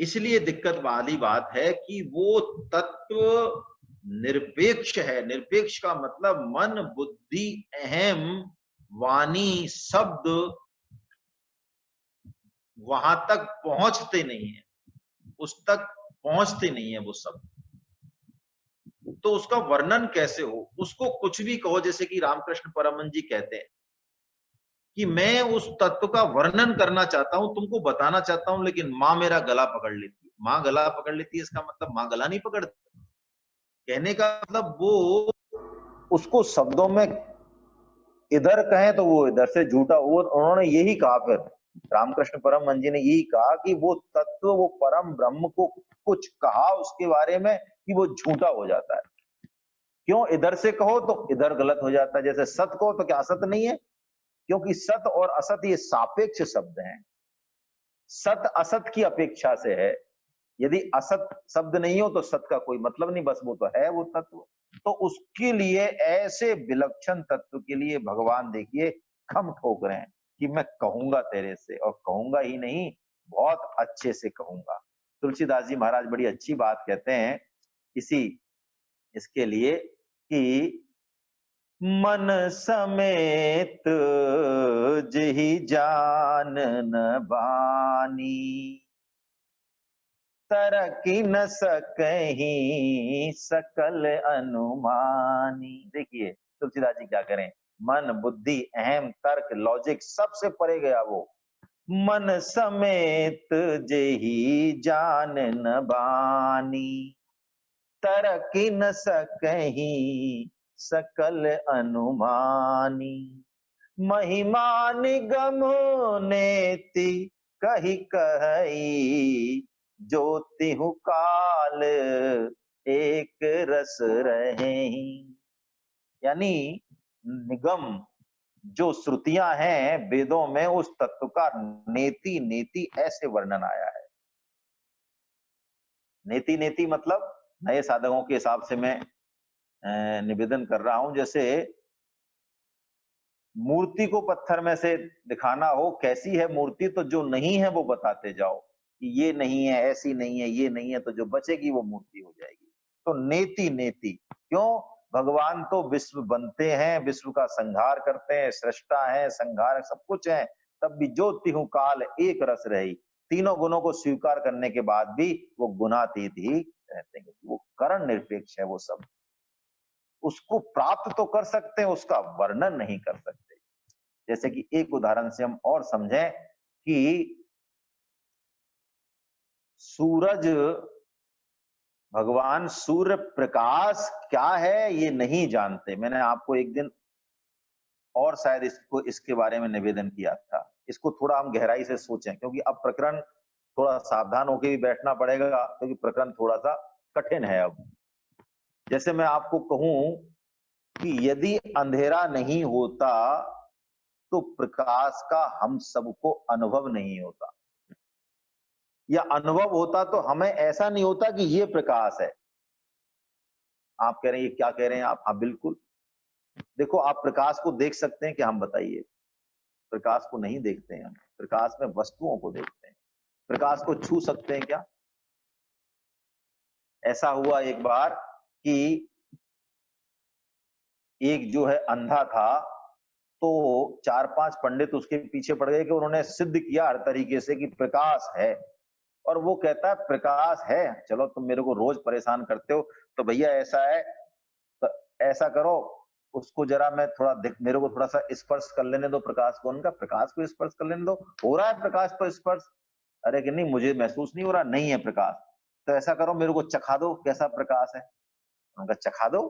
इसलिए दिक्कत वाली बात है कि वो तत्व निरपेक्ष है। निरपेक्ष का मतलब मन, बुद्धि, अहम, वाणी, शब्द वहां तक पहुंचते नहीं है, उस तक पहुंचते नहीं है वो सब। तो उसका वर्णन कैसे हो? उसको कुछ भी कहो, जैसे कि रामकृष्ण परमहंस जी कहते हैं कि मैं उस तत्व का वर्णन करना चाहता हूं, तुमको बताना चाहता हूं, लेकिन माँ मेरा गला पकड़ लेती है। माँ गला पकड़ लेती है, इसका मतलब माँ गला नहीं पकड़ती। कहने का मतलब वो उसको शब्दों में इधर कहें तो वो इधर से झूठा, वो उन्होंने यही कहा, फिर रामकृष्ण परमहंस जी ने यही कहा कि वो तत्व, वो परम ब्रह्म को कुछ कहा उसके बारे में कि वो झूठा हो जाता है। क्यों? इधर से कहो तो इधर गलत हो जाता है, जैसे सत कहो तो क्या असत नहीं है? क्योंकि सत और असत ये सापेक्ष शब्द हैं। सत असत की अपेक्षा से है। यदि असत शब्द नहीं हो तो सत का कोई मतलब नहीं, बस वो तो है वो तत्व। तो उसके लिए, ऐसे विलक्षण तत्व के लिए भगवान देखिए खम ठोक रहे हैं कि मैं कहूंगा तेरे से, और कहूंगा ही नहीं, बहुत अच्छे से कहूंगा। तुलसीदास जी महाराज बड़ी अच्छी बात कहते हैं इसी इसके लिए कि मन समेत जहि जान न बानी, तरकी न सकहीं सकल अनुमानी। देखिए तुलसीदास जी क्या करें, मन, बुद्धि, अहम, तर्क, लॉजिक सबसे परे गया वो। मन समेत जेहि जान न बानी, तरकी न सकहीं सकल अनुमानी, महिमा निगम नेति कही कही, जो तिहु काल एक रस रहें। यानी निगम जो श्रुतियां हैं वेदों में, उस तत्व का नेति नेति ऐसे वर्णन आया है। नेति नेति मतलब नए साधकों के हिसाब से मैं निवेदन कर रहा हूं, जैसे मूर्ति को पत्थर में से दिखाना हो कैसी है मूर्ति, तो जो नहीं है वो बताते जाओ कि ये नहीं है, ऐसी नहीं है, ये नहीं है, तो जो बचेगी वो मूर्ति हो जाएगी। तो नेति नेति क्यों? भगवान तो विश्व बनते हैं, विश्व का संहार करते हैं, सृष्टा है, संहार सब कुछ है, तब भी जो तिहु काल एक रस रही। तीनों गुणों को स्वीकार करने के बाद भी वो गुणातीत ही रहते हैं, वो करण निरपेक्ष है वो सब। उसको प्राप्त तो कर सकते हैं, उसका वर्णन नहीं कर सकते। जैसे कि एक उदाहरण से हम और समझें कि सूरज, भगवान सूर्य प्रकाश क्या है ये नहीं जानते। मैंने आपको एक दिन और शायद इसके बारे में निवेदन किया था। इसको थोड़ा हम गहराई से सोचें, क्योंकि अब प्रकरण थोड़ा सावधान होकर भी बैठना पड़ेगा, क्योंकि प्रकरण थोड़ा सा कठिन है। अब जैसे मैं आपको कहूं कि यदि अंधेरा नहीं होता तो प्रकाश का हम सबको अनुभव नहीं होता, या अनुभव होता तो हमें ऐसा नहीं होता कि ये प्रकाश है। आप कह रहे हैं ये क्या कह रहे हैं आप? हाँ बिल्कुल। देखो, आप प्रकाश को देख सकते हैं क्या? हम बताइए। प्रकाश को नहीं देखते हैं हम, प्रकाश में वस्तुओं को देखते हैं। प्रकाश को छू सकते हैं क्या? ऐसा हुआ एक बार कि एक जो है अंधा था, तो 4-5 पंडित उसके पीछे पड़ गए कि उन्होंने सिद्ध किया हर तरीके से कि प्रकाश है। और वो कहता है प्रकाश है, चलो तुम मेरे को रोज परेशान करते हो, तो भैया ऐसा है, तो ऐसा करो, उसको जरा मैं थोड़ा मेरे को थोड़ा सा स्पर्श कर लेने दो प्रकाश को। उनका प्रकाश को स्पर्श कर लेने दो। हो रहा है प्रकाश तो स्पर्श? अरे कि नहीं, मुझे महसूस नहीं हो रहा, नहीं है प्रकाश। तो ऐसा करो, मेरे को चखा दो कैसा प्रकाश है। उनका चखा दो?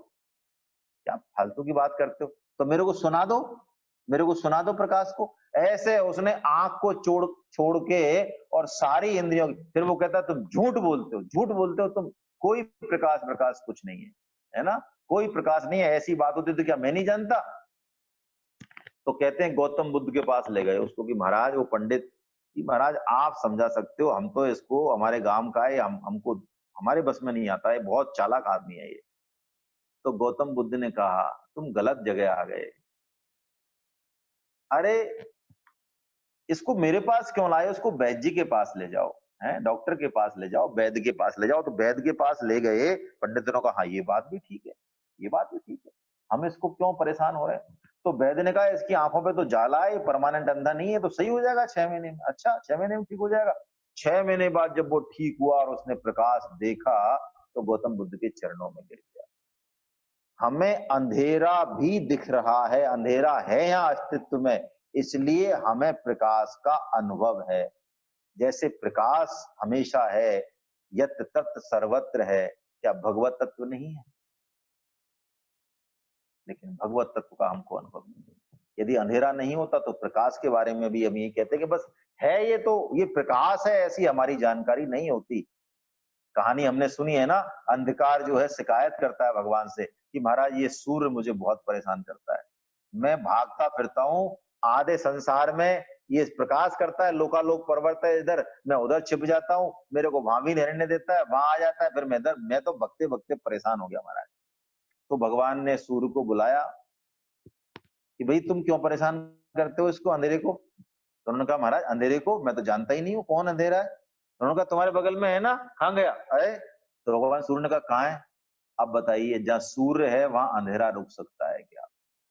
क्या फालतू की बात करते हो? तो मेरे को सुना दो, मेरे को सुना दो प्रकाश को। ऐसे उसने आंख को छोड़ छोड़ के और सारी इंद्रियों, फिर वो कहता है तुम झूठ बोलते हो, झूठ बोलते हो तुम, कोई प्रकाश प्रकाश कुछ नहीं है, है ना? कोई प्रकाश नहीं है। ऐसी बात होती तो क्या मैं नहीं जानता? तो कहते हैं गौतम बुद्ध के पास ले गए उसको कि महाराज, वो पंडित कि महाराज आप समझा सकते हो, हम तो इसको, हमारे गांव का है, हमको हमारे बस में नहीं आता है, बहुत चालाक आदमी है ये। तो गौतम बुद्ध ने कहा तुम गलत जगह आ गए। अरे इसको मेरे पास क्यों लाए? उसको वैद्य जी के पास ले जाओ। है, डॉक्टर के पास ले जाओ, वैद्य के पास ले जाओ। तो वैद्य के पास ले गए, पंडितों ने कहा हाँ ये बात भी ठीक है, ये बात भी ठीक है, हम इसको क्यों परेशान हो रहे हैं। तो वैद्य ने कहा इसकी आंखों पे तो जाला है, परमानेंट अंधा नहीं है, तो सही हो जाएगा 6 महीने में। अच्छा 6 महीने में ठीक हो जाएगा। 6 महीने बाद जब वो ठीक हुआ और उसने प्रकाश देखा तो गौतम बुद्ध के चरणों में गिर गया। हमें अंधेरा भी दिख रहा है, अंधेरा है यहाँ अस्तित्व में, इसलिए हमें प्रकाश का अनुभव है। जैसे प्रकाश हमेशा है, यत तत् सर्वत्र है, क्या भगवत तत्व नहीं है। लेकिन भगवत तत्व का हमको अनुभव नहीं है। यदि अंधेरा नहीं होता तो प्रकाश के बारे में भी हम ये कहते कि बस है, ये तो ये प्रकाश है, ऐसी हमारी जानकारी नहीं होती। कहानी हमने सुनी है ना, अंधकार जो है शिकायत करता है भगवान से कि महाराज ये सूर्य मुझे बहुत परेशान करता है, मैं भागता फिरता हूँ आधे संसार में, ये प्रकाश करता है, लोकालोक पर्वत है इधर, मैं उधर छिप जाता हूँ, मेरे को वहां भी नहीं रहने देता है, वहां आ जाता है, फिर मैं इधर, मैं तो भगते भगते परेशान हो गया महाराज। तो भगवान ने सूर्य को बुलाया कि भाई तुम क्यों परेशान करते हो इसको, अंधेरे को। तो उन्होंने कहा महाराज अंधेरे को मैं तो जानता ही नहीं हूँ कौन अंधेरा है। उन्होंने कहा तुम्हारे बगल में है ना, कहाँ गया। अरे तो भगवान सूर्य ने कहा कहाँ है। अब बताइए जहाँ सूर्य है वहां अंधेरा रुक सकता है क्या।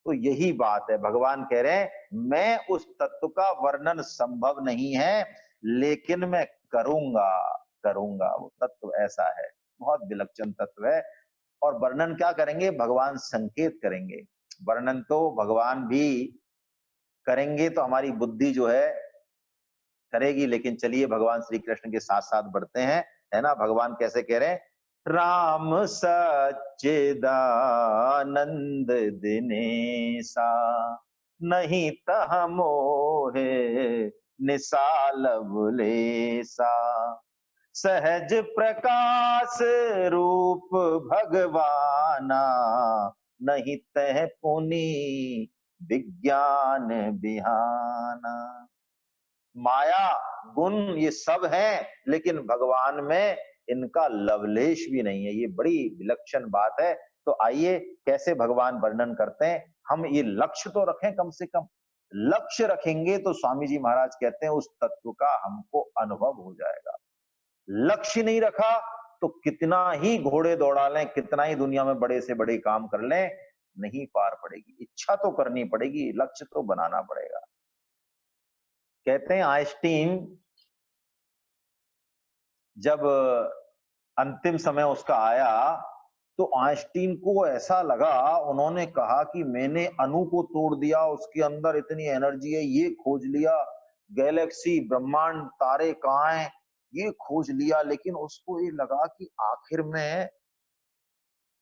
तो यही बात है, भगवान कह रहे हैं मैं उस तत्व का वर्णन संभव नहीं है, लेकिन मैं करूंगा, करूंगा। वो तत्व ऐसा है, बहुत विलक्षण तत्व है। और वर्णन क्या करेंगे, भगवान संकेत करेंगे। वर्णन तो भगवान भी करेंगे तो हमारी बुद्धि जो है करेगी, लेकिन चलिए भगवान श्री कृष्ण के साथ साथ बढ़ते हैं, है ना। भगवान कैसे कह रहे हैं, राम सच्चिदानंद दिनेसा, नहीं तह मोहे निसाल बुलेसा, सहज प्रकाश रूप भगवाना, नहीं तह पुनि विज्ञान बिहाना। माया गुण ये सब हैं, लेकिन भगवान में इनका लवलेश भी नहीं है। ये बड़ी विलक्षण बात है। तो आइए कैसे भगवान वर्णन करते हैं, हम ये लक्ष्य तो रखें, कम से कम लक्ष्य रखेंगे तो स्वामी जी महाराज कहते हैं उस तत्व का हमको अनुभव हो जाएगा। लक्ष्य नहीं रखा तो कितना ही घोड़े दौड़ा लें, कितना ही दुनिया में बड़े से बड़े काम कर लें, नहीं पार पड़ेगी। इच्छा तो करनी पड़ेगी, लक्ष्य तो बनाना पड़ेगा। कहते हैं आइंस्टीन जब अंतिम समय उसका आया तो आइंस्टीन को ऐसा लगा, उन्होंने कहा कि मैंने अणु को तोड़ दिया, उसके अंदर इतनी एनर्जी है, ये खोज लिया, गैलेक्सी ब्रह्मांड तारे कहाँ हैं ये खोज लिया। लेकिन उसको ये लगा कि आखिर में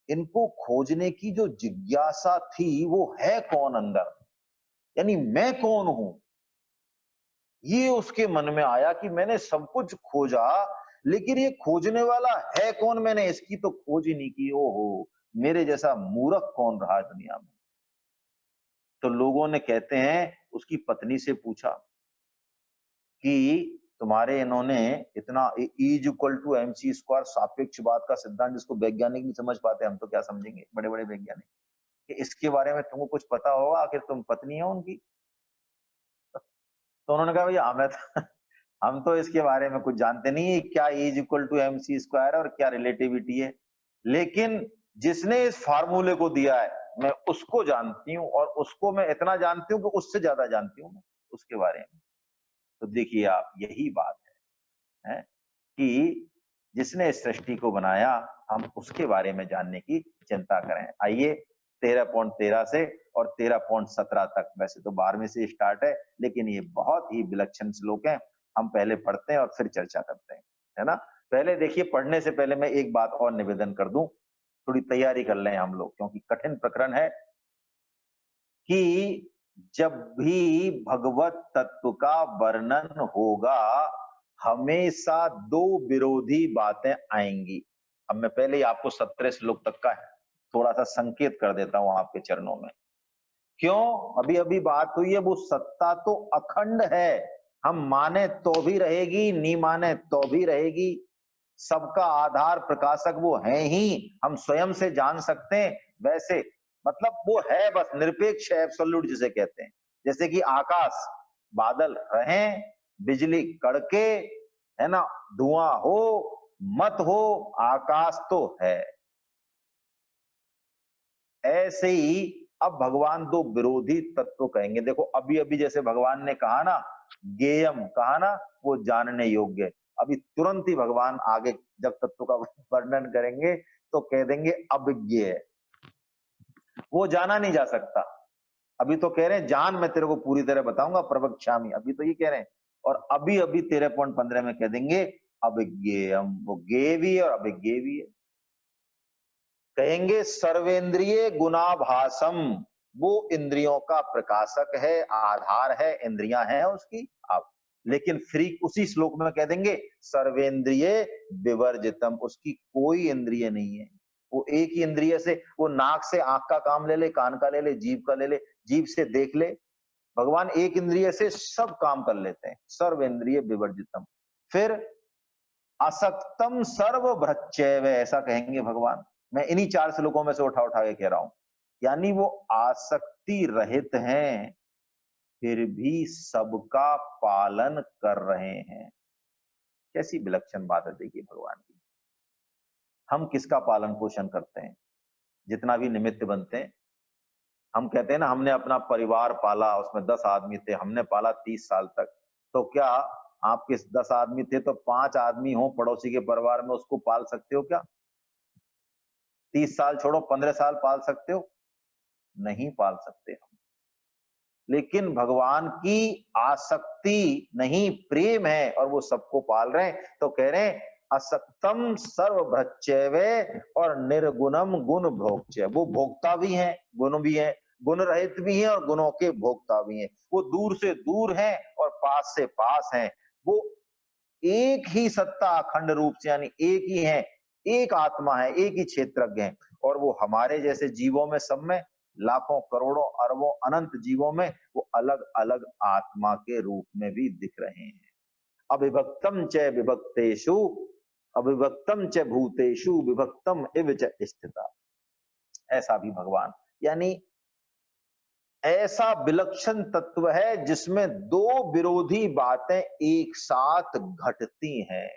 इनको खोजने की जो जिज्ञासा थी वो है कौन अंदर, यानी मैं कौन हूं। ये उसके मन में आया कि मैंने सब कुछ खोजा, लेकिन ये खोजने वाला है कौन, मैंने इसकी तो खोज ही नहीं की। ओहो, मेरे जैसा मूर्ख कौन रहा दुनिया में। तो लोगों ने कहते हैं उसकी पत्नी से पूछा कि तुम्हारे इन्होंने इतना is equal to MC square सापेक्षवाद का सिद्धांत, जिसको वैज्ञानिक नहीं समझ पाते, हम तो क्या समझेंगे बड़े बड़े वैज्ञानिक, कि इसके बारे में तुमको कुछ पता होगा, आखिर तुम पत्नी हो उनकी। तो उन्होंने कहा भैया हमें तो हम तो इसके बारे में कुछ जानते नहीं है, क्या is equal to MC square और क्या रिलेटिविटी है, लेकिन जिसने इस फार्मूले को दिया है मैं उसको जानती हूँ, और उसको मैं इतना जानती हूँ कि उससे ज्यादा जानती हूँ मैं उसके बारे में। तो देखिए आप, यही बात है कि जिसने इस सृष्टि को बनाया हम उसके बारे में जानने की चिंता करें। आइए 13.13 से और 13.17 तक, वैसे तो 12वें से स्टार्ट है, लेकिन ये बहुत ही विलक्षण श्लोक हैं। हम पहले पढ़ते हैं और फिर चर्चा करते हैं, है ना। पहले देखिए, पढ़ने से पहले मैं एक बात और निवेदन कर दूं, थोड़ी तैयारी कर लें हम लोग, क्योंकि कठिन प्रकरण है कि जब भी भगवत तत्व का वर्णन होगा हमेशा दो विरोधी बातें आएंगी। अब मैं पहले ही आपको 17 श्लोक तक का थोड़ा सा संकेत कर देता हूं आपके चरणों में। क्यों, अभी अभी बात हुई है, वो सत्ता तो अखंड है, हम माने तो भी रहेगी, नहीं माने तो भी रहेगी। सबका आधार प्रकाशक वो है ही, हम स्वयं से जान सकते हैं वैसे, मतलब वो है, बस निरपेक्ष है, एब्सोल्यूट जिसे कहते हैं। जैसे कि आकाश, बादल रहे, बिजली कड़के, है ना, धुआं हो मत हो, आकाश तो है। ऐसे ही अब भगवान दो विरोधी तत्व कहेंगे। देखो अभी अभी जैसे भगवान ने कहा ना, ज्ञेयम कहा ना, वो जानने योग्य। अभी तुरंत ही भगवान आगे जब तत्व का वर्णन करेंगे तो कह देंगे अभिज्ञेय, वो जाना नहीं जा सकता। अभी तो कह रहे हैं जान, मैं तेरे को पूरी तरह बताऊंगा, प्रवक्ष्यामि, अभी तो ये कह रहे हैं। और अभी अभी 13.15 में कह देंगे अभिज्ञेयम, वो ज्ञेय भी है और अभिज्ञेय भी है। कहेंगे सर्वेंद्रिय गुणाभासम, वो इंद्रियों का प्रकाशक है, आधार है, इंद्रियां हैं उसकी। अब लेकिन फ्री उसी श्लोक में कह देंगे सर्वेंद्रिय विवर्जितम, उसकी कोई इंद्रिय नहीं है। वो एक ही इंद्रिय से, वो नाक से आंख का काम ले ले, कान का ले ले, जीभ का ले ले, जीभ से देख ले। भगवान एक इंद्रिय से सब काम कर लेते हैं, सर्वेंद्रिय विवर्जितम। फिर असक्तम सर्व भ्रच्चैव, ऐसा कहेंगे भगवान। मैं इन्हीं 4 श्लोकों में से उठा उठा के कह रहा हूं, यानी वो आसक्ति रहित हैं, फिर भी सबका पालन कर रहे हैं। कैसी विलक्षण बात है देखिए भगवान की। हम किसका पालन पोषण करते हैं? जितना भी निमित्त बनते हैं। हम कहते हैं ना हमने अपना परिवार पाला, उसमें 10 आदमी थे, हमने पाला 30 साल तक। तो क्या आपके 10 आदमी थे तो 5 आदमी हो पड़ोसी के परिवार में, उसको पाल सकते हो क्या? 30 साल छोड़ो, 15 साल पाल सकते हो? नहीं पाल सकते हम। लेकिन भगवान की आसक्ति नहीं, प्रेम है और वो सबको पाल रहे हैं। तो कह रहे हैं असक्तम सर्वभृच्चैवे और निर्गुणम गुण भोक्ष्य, वो भोक्ता भी हैं, गुण भी है, गुण रहित भी हैं और गुणों के भोक्ता भी हैं। वो दूर से दूर हैं और पास से पास हैं। वो एक ही सत्ता अखंड रूप से, यानी एक ही है, एक आत्मा है, एक ही क्षेत्रज्ञ है। और वो हमारे जैसे जीवों में, सब में, लाखों करोड़ों अरबों अनंत जीवों में वो अलग अलग आत्मा के रूप में भी दिख रहे हैं। अविभक्तम च विभक्तेषु, अविभक्तम च भूतेषु विभक्तम इव च स्थिता। ऐसा भी भगवान, यानी ऐसा विलक्षण तत्व है जिसमें दो विरोधी बातें एक साथ घटती हैं।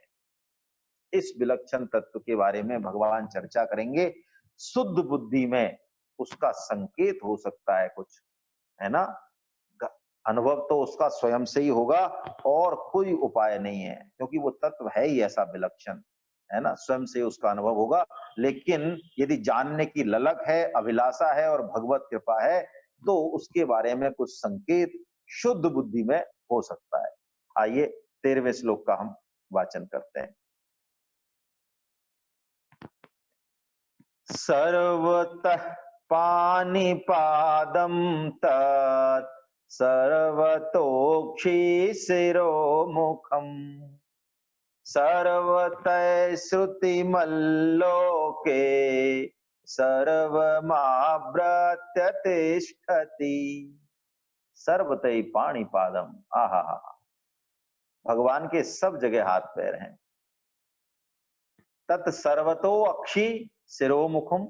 इस विलक्षण तत्व के बारे में भगवान चर्चा करेंगे। शुद्ध बुद्धि में उसका संकेत हो सकता है कुछ, है ना, अनुभव तो उसका स्वयं से ही होगा और कोई उपाय नहीं है, क्योंकि वो तत्व है ही ऐसा विलक्षण, है ना, स्वयं से उसका अनुभव होगा। लेकिन यदि जानने की ललक है, अभिलाषा है और भगवत कृपा है, तो उसके बारे में कुछ संकेत शुद्ध बुद्धि में हो सकता है। आइए 13वें श्लोक का हम वाचन करते हैं। सर्वतः पाणिपादं तत् सर्वतोक्षिशिरोमुखम् सर्वतः श्रुतिमल्लोके सर्वमावृत्य तिष्ठति। सर्वतः पाणिपादम, आहा, भगवान के सब जगह हाथ पैर हैं। तत् सर्वतो अक्षि शिरोमुखम,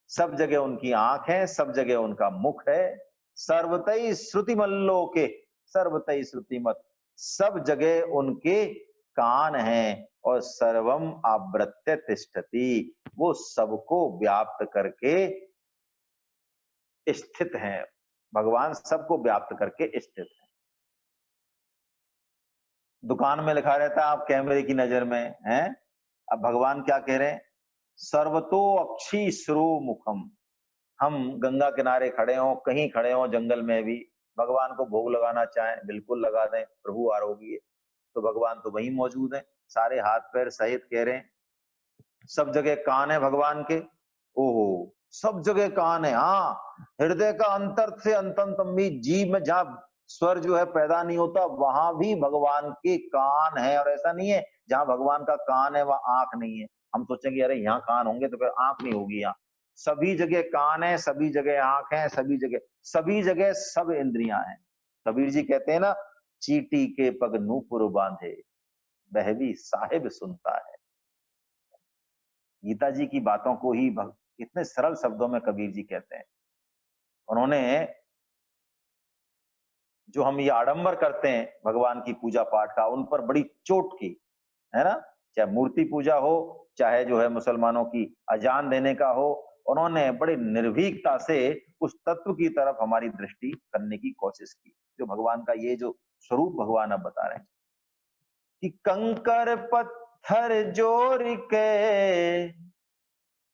सब जगह उनकी आंख है, सब जगह उनका मुख है। सर्वतई श्रुतिमल्लोके, सर्वतई श्रुतिमत, सब जगह उनके कान हैं। और सर्वम आवृत्य तिष्ठति, वो सबको व्याप्त करके स्थित हैं। भगवान सबको व्याप्त करके स्थित है। दुकान में लिखा रहता है आप कैमरे की नजर में हैं, अब भगवान क्या कह रहे हैं? सर्वतो अक्षी श्रो मुखम। हम गंगा किनारे खड़े हों, कहीं खड़े हों, जंगल में भी, भगवान को भोग लगाना चाहें बिल्कुल लगा दें, प्रभु आरोगी है, तो भगवान तो वहीं मौजूद है, सारे हाथ पैर सहित कह रहे हैं। सब जगह कान है भगवान के, ओहो, सब जगह कान है। हाँ, हृदय का अंतर से अंतम भी, जीव में जहां स्वर जो है पैदा नहीं होता, वहां भी भगवान के कान है। और ऐसा नहीं है जहां भगवान का कान है वहां आंख नहीं है। हम सोचेंगे अरे यहाँ कान होंगे तो फिर आंख नहीं होगी। यहाँ सभी जगह कान है, सभी जगह आंख है, सभी जगह सब इंद्रियां हैं। कबीर जी कहते हैं ना, चीटी के पग नूपुर बांधे, वह भी साहिब सुनता है। गीता जी की बातों को ही इतने सरल शब्दों में कबीर जी कहते हैं। उन्होंने जो हम ये आडंबर करते हैं भगवान की पूजा पाठ का, उन पर बड़ी चोट की, है ना? चाहे मूर्ति पूजा हो, चाहे जो है मुसलमानों की अजान देने का हो, उन्होंने बड़ी निर्भीकता से उस तत्व की तरफ हमारी दृष्टि करने की कोशिश की, जो भगवान का ये जो स्वरूप भगवान अब बता रहे हैं कि कंकर पत्थर जोड़ के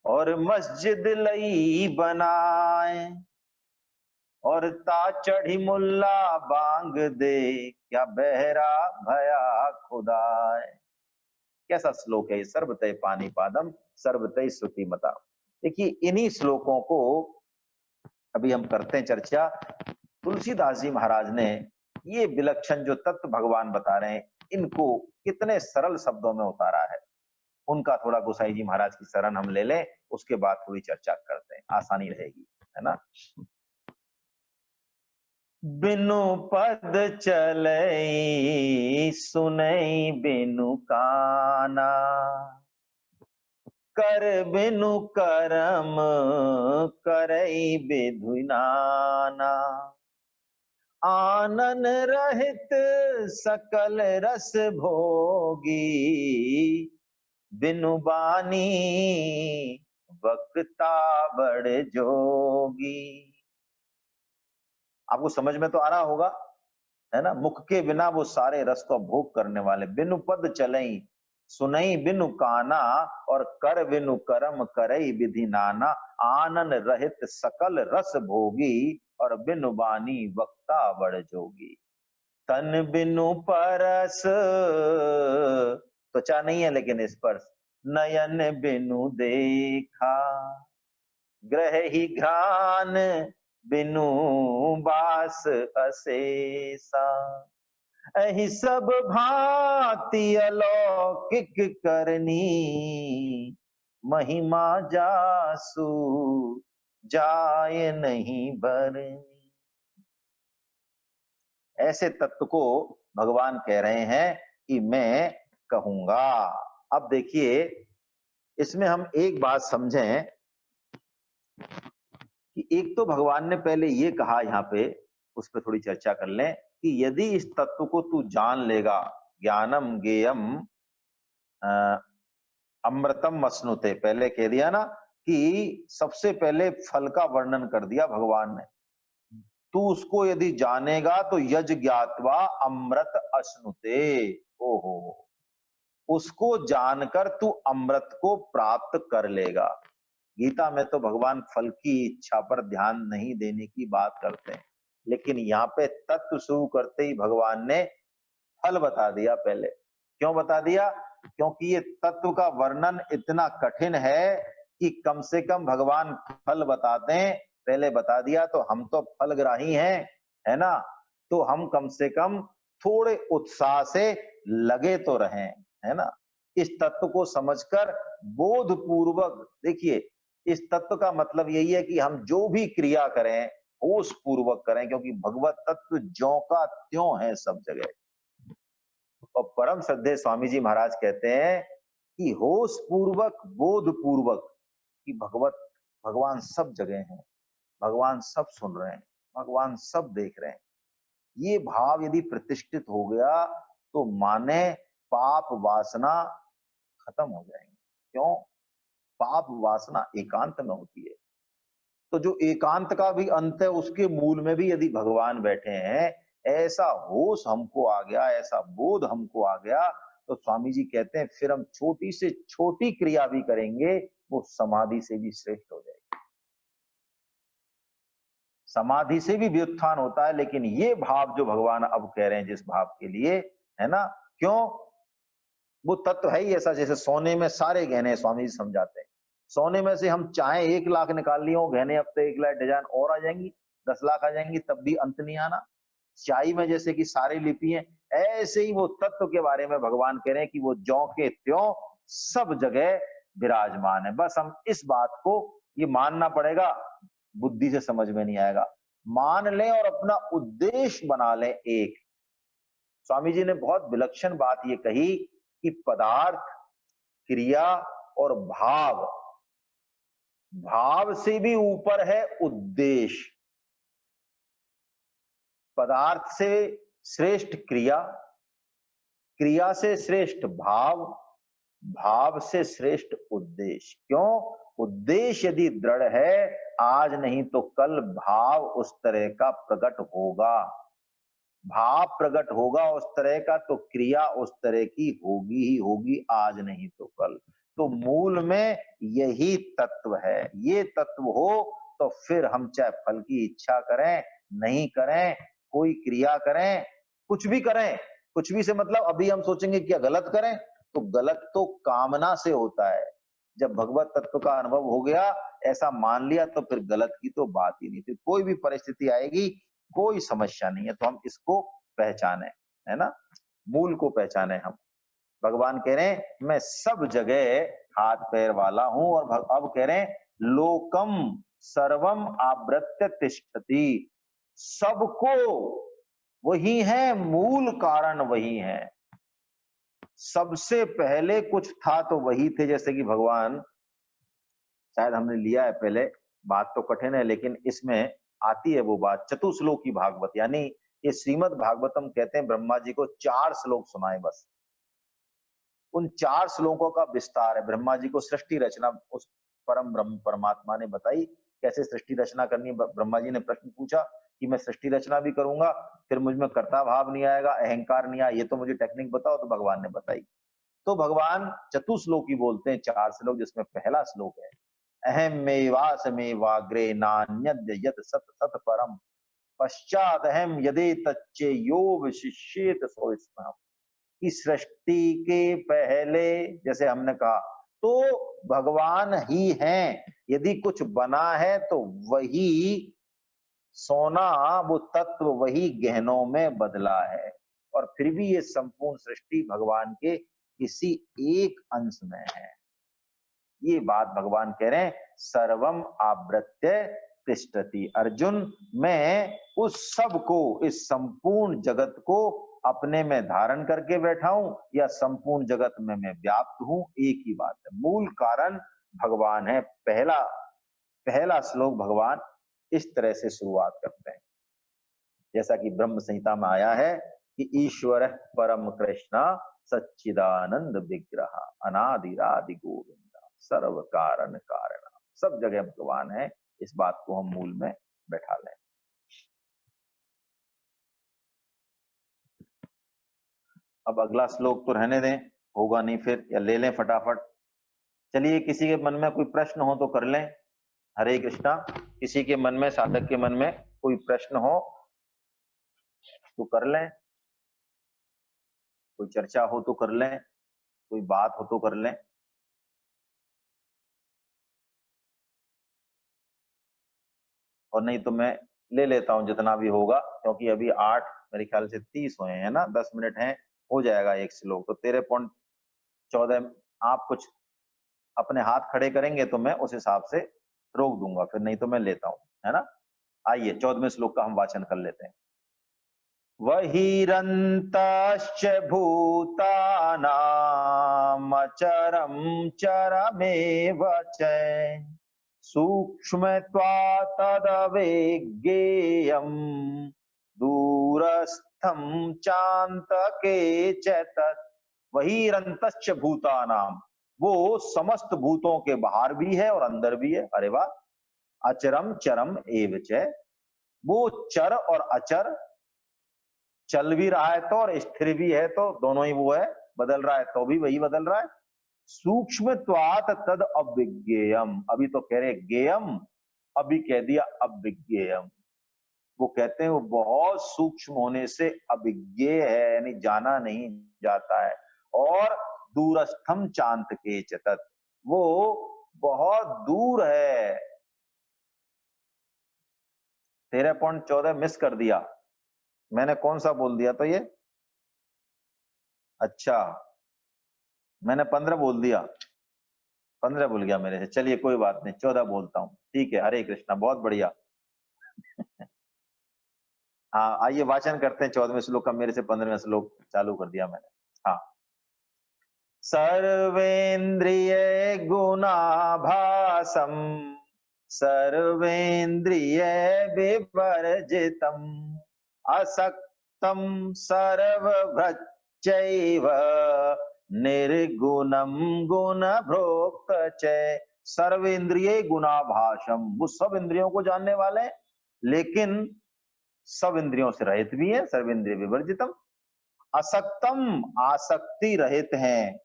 और मस्जिद लई बनाए और ता चढ़ी मुल्ला बांग दे क्या बहरा भया खुदाए। कैसा श्लोक है ये, सर्वतय पानीपादम सर्वतय श्रुति मता। देखिए इन्हीं श्लोकों को अभी हम करते हैं चर्चा। तुलसीदास जी महाराज ने ये विलक्षण जो तत्व भगवान बता रहे हैं, इनको कितने सरल शब्दों में उतारा है। उनका थोड़ा गोसाई जी महाराज की शरण हम ले लें, उसके बाद थोड़ी चर्चा करते हैं, आसानी रहेगी, है ना। बिनु पद चलई सुनई बिनु काना कर बिनु करम करई बिधु नाना आनन रहित सकल रस भोगी बिनु बानी वक्ता बड़ जोगी। आपको समझ में तो आ रहा होगा, है ना। मुख के बिना वो सारे रस को भोग करने वाले। बिनु पद चलई सुनई बिनु काना और कर बिनु करम करई विधि नाना आनन रहित सकल रस भोगी और बिनु बानी वक्ता बड़ जोगी। तन बिनु परस, त्वचा नहीं है लेकिन स्पर्श, नयन बिनु देखा ग्रह ही घ्राण बिनु बास अशेषा अहि सब भांति अलौकिक करनी महिमा जासु जाय नहीं बरनी। ऐसे तत्व को भगवान कह रहे हैं कि मैं कहूंगा। अब देखिए इसमें हम एक बात समझें कि एक तो भगवान ने पहले ये कहा, यहाँ पे उस पर थोड़ी चर्चा कर लें कि यदि इस तत्व को तू जान लेगा, ज्ञानम गेयम अमृतम मसनुते, पहले कह दिया ना कि सबसे पहले फल का वर्णन कर दिया भगवान ने। तू उसको यदि जानेगा तो यज ज्ञात्वा अमृत अश्नुते, ओहो, उसको जानकर तू अमृत को प्राप्त कर लेगा। गीता में तो भगवान फल की इच्छा पर ध्यान नहीं देने की बात करते हैं, लेकिन यहाँ पे तत्व शुरू करते ही भगवान ने फल बता दिया पहले। क्यों बता दिया? क्योंकि ये तत्व का वर्णन इतना कठिन है कि कम से कम भगवान फल बताते हैं, पहले बता दिया तो हम तो फलग्राही हैं, है ना। तो हम कम से कम थोड़े उत्साह से लगे तो रहें, है ना। इस तत्व को समझकर बोध पूर्वक, देखिए इस तत्व का मतलब यही है कि हम जो भी क्रिया करें होश पूर्वक करें, क्योंकि भगवत तत्व ज्यों का त्यों है सब जगह। और परम श्रद्धेय स्वामी जी महाराज कहते हैं कि होश पूर्वक बोध पूर्वक कि भगवान सब जगह हैं, भगवान सब सुन रहे हैं, भगवान सब देख रहे हैं। ये भाव यदि प्रतिष्ठित हो गया तो माने पाप वासना खत्म हो जाएंगी। क्यों? पाप वासना एकांत में होती है, तो जो एकांत का भी अंत है उसके मूल में भी यदि भगवान बैठे हैं, ऐसा होश हमको आ गया, ऐसा बोध हमको आ गया, तो स्वामी जी कहते हैं फिर हम छोटी से छोटी क्रिया भी करेंगे वो समाधि से भी श्रेष्ठ हो जाएगी। समाधि से भी व्युत्थान होता है, लेकिन ये भाव जो भगवान अब कह रहे हैं जिस भाव के लिए, है ना, क्यों? वो तत्व है ही ऐसा, जैसे सोने में सारे गहने, स्वामी जी समझाते हैं, सोने में से हम चाहे 1 लाख निकाल लिए हो गहने, अब तो 1 लाख डिजाइन और आ जाएंगी, 10 लाख आ जाएंगी, तब भी अंत नहीं आना। स्याही में जैसे कि सारे लिपि हैं, ऐसे ही वो तत्व के बारे में भगवान कह रहे हैं कि वो ज्यों के त्यों सब जगह विराजमान है। बस हम इस बात को ये मानना पड़ेगा, बुद्धि से समझ में नहीं आएगा। मान लें और अपना उद्देश्य बना लें एक। स्वामी जी ने बहुत विलक्षण बात ये कही कि पदार्थ, क्रिया और भाव, भाव से भी ऊपर है उद्देश्य। पदार्थ से श्रेष्ठ क्रिया, क्रिया से श्रेष्ठ भाव, भाव से श्रेष्ठ उद्देश्य। क्यों? उद्देश्य यदि दृढ़ है, आज नहीं तो कल भाव उस तरह का प्रकट होगा, भाव प्रकट होगा उस तरह का, तो क्रिया उस तरह की होगी ही होगी, आज नहीं तो कल। तो मूल में यही तत्व है। ये तत्व हो तो फिर हम चाहे फल की इच्छा करें, नहीं करें, कोई क्रिया करें, कुछ भी करें, कुछ भी से मतलब अभी हम सोचेंगे क्या गलत करें, तो गलत तो कामना से होता है। जब भगवत तत्व का अनुभव हो गया, ऐसा मान लिया, तो फिर गलत की तो बात ही नहीं। फिर कोई भी परिस्थिति आएगी, कोई समस्या नहीं है। तो हम इसको पहचाने, है ना, मूल को पहचाने हम। भगवान कह रहे हैं मैं सब जगह हाथ पैर वाला हूं, और अब कह रहे हैं लोकम सर्वम आवृत्य तिष्ठति, सबको वही है, मूल कारण वही है। सबसे पहले कुछ था तो वही थे। जैसे कि भगवान, शायद हमने लिया है पहले, बात तो कठिन है लेकिन इसमें आती है वो बात, चतुश्लोकी भागवत, यानी ये श्रीमद् भागवतम कहते हैं ब्रह्मा जी को 4 श्लोक सुनाए बस। उन 4 श्लोकों का विस्तार है। ब्रह्मा जी को सृष्टि रचना उस परम ब्रह्म परमात्मा ने बताई, कैसे सृष्टि रचना करनी। ब्रह्मा जी ने प्रश्न पूछा कि मैं सृष्टि रचना भी करूंगा, फिर मुझ में कर्ता भाव नहीं आएगा, अहंकार नहीं आया, ये तो मुझे टेक्निक बताओ। तो भगवान ने बताई। तो भगवान चतुश्लोकी बोलते हैं 4 श्लोक, जिसमें पहला श्लोक है अहमेवासमेवाग्रे नान्यद्य यत् सत सत परम पश्चात अहम यदे तच्चे यो विशिष्येत सो स्मृतम्। कि सृष्टि के पहले, जैसे हमने कहा, तो भगवान ही हैं। यदि कुछ बना है तो वही सोना, वो तत्व वही गहनों में बदला है। और फिर भी ये संपूर्ण सृष्टि भगवान के किसी एक अंश में है। ये बात भगवान कह रहे हैं, सर्वम आवृत्य तिष्ठति। अर्जुन, मैं उस सब को, इस संपूर्ण जगत को अपने में धारण करके बैठा हूं, या संपूर्ण जगत में मैं व्याप्त हूं, एक ही बात है। मूल कारण भगवान है। पहला श्लोक भगवान इस तरह से शुरुआत करते हैं, जैसा कि ब्रह्म संहिता में आया है कि ईश्वर परम कृष्ण सच्चिदानंद विग्रह अनादिरादि गोविंद सर्व कारण कारण। सब जगह भगवान है। इस बात को हम मूल में बैठा लें। अब अगला श्लोक तो रहने दें, होगा नहीं फिर, या ले लें फटाफट। चलिए, किसी के मन में कोई प्रश्न हो तो कर लें। हरे कृष्णा। किसी के मन में, साधक के मन में कोई प्रश्न हो तो कर लें, कोई चर्चा हो तो कर लें, कोई बात हो तो कर लें। और नहीं तो मैं ले लेता हूं जितना भी होगा, क्योंकि अभी 8 मेरे ख्याल से 30 हुए हैं ना, 10 मिनट हैं, हो जाएगा एक श्लोक। तो 13.14 आप कुछ अपने हाथ खड़े करेंगे तो मैं उस हिसाब से रोक दूंगा, फिर नहीं तो मैं लेता हूं, है ना। आइए 14वें श्लोक का हम वाचन कर लेते हैं। वहीरन्तश्च भूतानां अचरं चरमेव च सूक्ष्मत्वात् तदवेज्ञेयं दूरस्थं चान्तके च तत्। वहीरन्तश्च भूतानां, वो समस्त भूतों के बाहर भी है और अंदर भी है। अरे वाह। अचरम चरम एव च, वो चर और अचर, चल भी रहा है तो और स्थिर भी है तो, दोनों ही वो है। बदल रहा है तो भी वही बदल रहा है। सूक्ष्मत्वात् तद अविज्ञेयम, अभी तो कह रहे ज्ञेयम, अभी कह दिया अविज्ञेयम। वो कहते हैं वो बहुत सूक्ष्म होने से अविज्ञेय है, यानी जाना नहीं जाता है। और दूरस्थम चांत के चतत, वो बहुत दूर है। 13.14 मिस कर दिया मैंने, कौन सा बोल दिया तो ये, अच्छा मैंने 15 बोल दिया, 15 भूल गया मेरे से। चलिए कोई बात नहीं, 14 बोलता हूँ, ठीक है। हरे कृष्णा, बहुत बढ़िया। हाँ, आइए वाचन करते हैं 14वें श्लोक का। मेरे से 15वें श्लोक चालू कर दिया मैंने। हाँ। सर्वेन्द्रिय गुणाभासम सर्वेन्द्रिय विवर्जितम असक्तं सर्वभृच्चैव निर्गुणं गुणभोक्त च। सर्वेंद्रिय गुणाभासम, वो सब इंद्रियों को जानने वाले हैं लेकिन सब इंद्रियों से रहित भी है, सर्वेंद्रिय विवर्जितम। असक्तम, आसक्ति रहित हैं,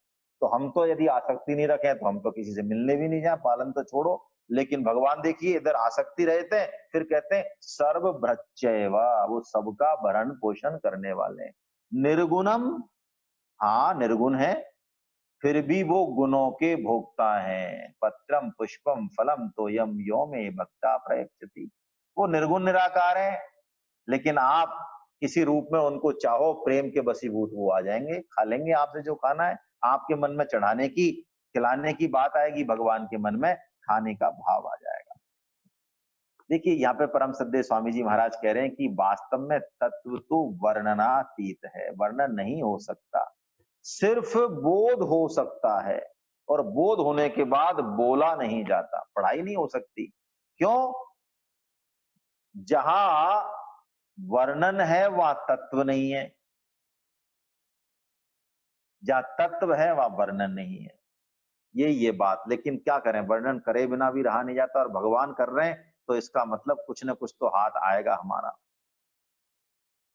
तो हम तो यदि आसक्ति नहीं रखें तो हम तो किसी से मिलने भी नहीं जाए, पालन तो छोड़ो। लेकिन भगवान देखिए इधर आसक्ति रहते हैं, फिर कहते हैं सर्वभृच्चैवा, वो सबका भरण पोषण करने वाले हैं। निर्गुणम, हाँ निर्गुण है, फिर भी वो गुणों के भोक्ता हैं। पत्रम पुष्पम फलम तोयम यो में भक्ता प्रयच्छति। वो निर्गुण निराकार है, लेकिन आप किसी रूप में उनको चाहो, प्रेम के वशीभूत वो आ जाएंगे, खा लेंगे आपसे जो खाना है। आपके मन में चढ़ाने की, खिलाने की बात आएगी, भगवान के मन में खाने का भाव आ जाएगा। देखिए यहाँ पे परम श्रद्धेय स्वामी जी महाराज कह रहे हैं कि वास्तव में तत्व तो वर्णनातीत है, वर्णन नहीं हो सकता, सिर्फ बोध हो सकता है। और बोध होने के बाद बोला नहीं जाता, पढ़ाई नहीं हो सकती। क्यों? जहां वर्णन है वहां तत्व नहीं है, जहां तत्व है वहां वर्णन नहीं है, ये बात। लेकिन क्या करें, वर्णन करे बिना भी रहा नहीं जाता, और भगवान कर रहे हैं तो इसका मतलब कुछ ना कुछ तो हाथ आएगा हमारा।